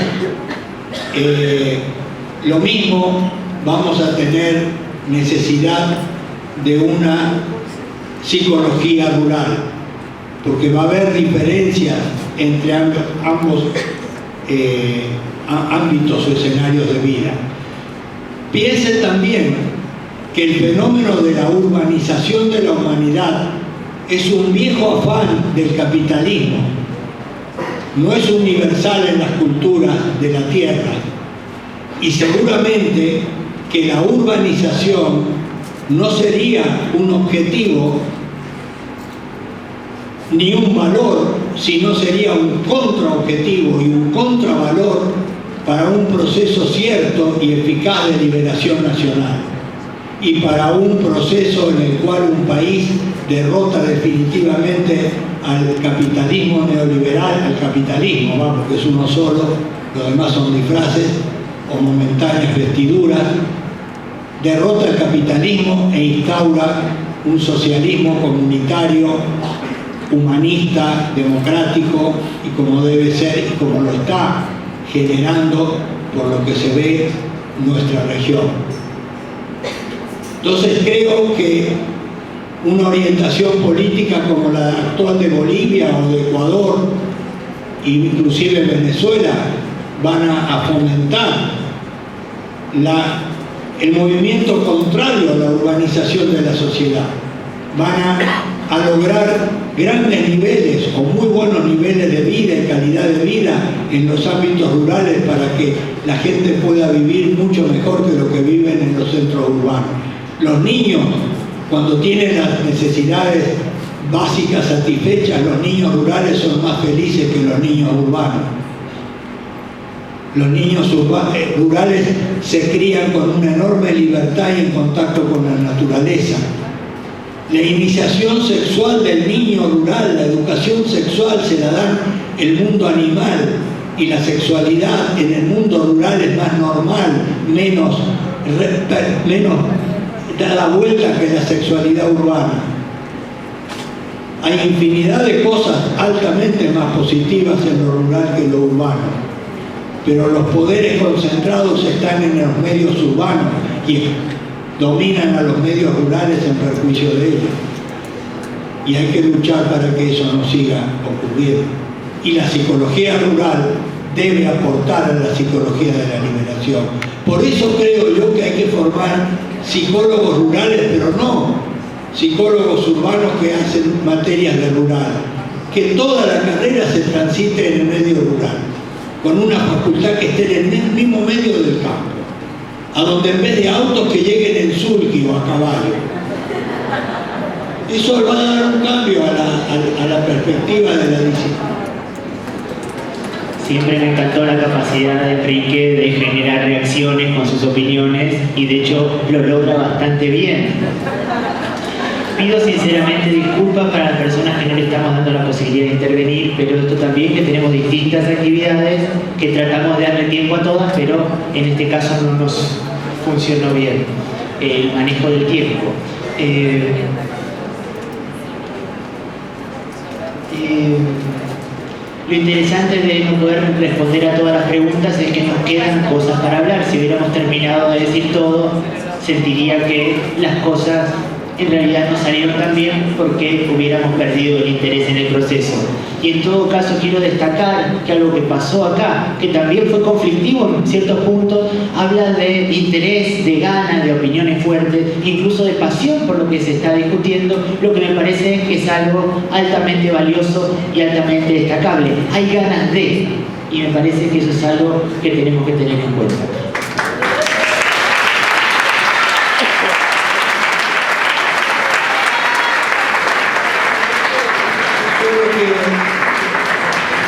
Lo mismo vamos a tener necesidad de una psicología rural, porque va a haber diferencias entre ambos ámbitos o escenarios de vida. Piensen también que el fenómeno de la urbanización de la humanidad es un viejo afán del capitalismo. No es universal en las culturas de la Tierra. Y seguramente que la urbanización no sería un objetivo ni un valor, sino sería un contraobjetivo y un contravalor para un proceso cierto y eficaz de liberación nacional y para un proceso en el cual un país derrota definitivamente al capitalismo neoliberal, al capitalismo, vamos, que es uno solo, los demás son disfraces o momentáneas vestiduras, derrota el capitalismo e instaura un socialismo comunitario, humanista, democrático y como debe ser y como lo está generando por lo que se ve en nuestra región. Entonces creo que una orientación política como la actual de Bolivia o de Ecuador, inclusive Venezuela, van a fomentar el movimiento contrario a la urbanización de la sociedad. Van a lograr grandes niveles o muy buenos niveles de vida y calidad de vida en los ámbitos rurales para que la gente pueda vivir mucho mejor que lo que viven en los centros urbanos. Los niños, cuando tienen las necesidades básicas satisfechas, los niños rurales son más felices que los niños urbanos. Los niños rurales se crían con una enorme libertad y en contacto con la naturaleza. La iniciación sexual del niño rural, la educación sexual se la dan el mundo animal y la sexualidad en el mundo rural es más normal, menos da la vuelta que la sexualidad urbana. Hay infinidad de cosas altamente más positivas en lo rural que en lo urbano, pero los poderes concentrados están en los medios urbanos y dominan a los medios rurales en perjuicio de ellos. Y hay que luchar para que eso no siga ocurriendo. Y la psicología rural debe aportar a la psicología de la liberación. Por eso creo yo que hay que formar psicólogos rurales, pero no psicólogos urbanos que hacen materias de rural. Que toda la carrera se transite en el medio rural, con una facultad que esté en el mismo medio del campo, a donde en vez de autos que lleguen en sulky o a caballo. Eso va a dar un cambio a la perspectiva de la disciplina. Siempre me encantó la capacidad de Enrique de generar reacciones con sus opiniones y de hecho lo logra bastante bien. Pido sinceramente disculpas para las personas que no le estamos dando la posibilidad de intervenir, pero esto también que tenemos distintas actividades que tratamos de darle tiempo a todas, pero en este caso no nos funcionó bien el manejo del tiempo. Lo interesante de no poder responder a todas las preguntas es que nos quedan cosas para hablar. Si hubiéramos terminado de decir todo, sentiría que las cosas en realidad no salieron tan bien porque hubiéramos perdido el interés en el proceso. Y en todo caso quiero destacar que algo que pasó acá, que también fue conflictivo en ciertos puntos, habla de interés, de ganas, de opiniones fuertes, incluso de pasión por lo que se está discutiendo, lo que me parece que es algo altamente valioso y altamente destacable. Hay ganas de, y me parece que eso es algo que tenemos que tener en cuenta.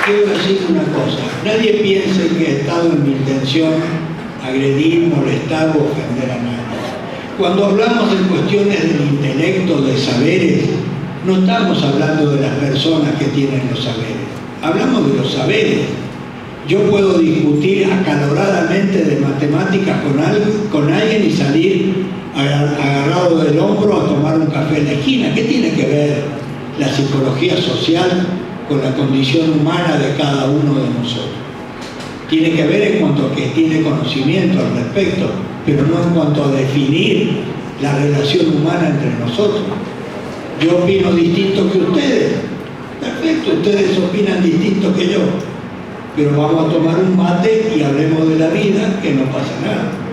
Quiero decir una cosa, nadie piense que ha estado en mi intención agredir, molestar o ofender a nadie. Cuando hablamos de cuestiones del intelecto, de saberes, no estamos hablando de las personas que tienen los saberes, hablamos de los saberes. Yo puedo discutir acaloradamente de matemáticas con alguien y salir agarrado del hombro a tomar un café en la esquina. ¿Qué tiene que ver la psicología social con la condición humana de cada uno de nosotros? Tiene que ver en cuanto a que tiene conocimiento al respecto, pero no en cuanto a definir la relación humana entre nosotros. Yo opino distinto que ustedes. Perfecto, ustedes opinan distinto que yo. pero vamos a tomar un mate y hablemos de la vida, que no pasa nada.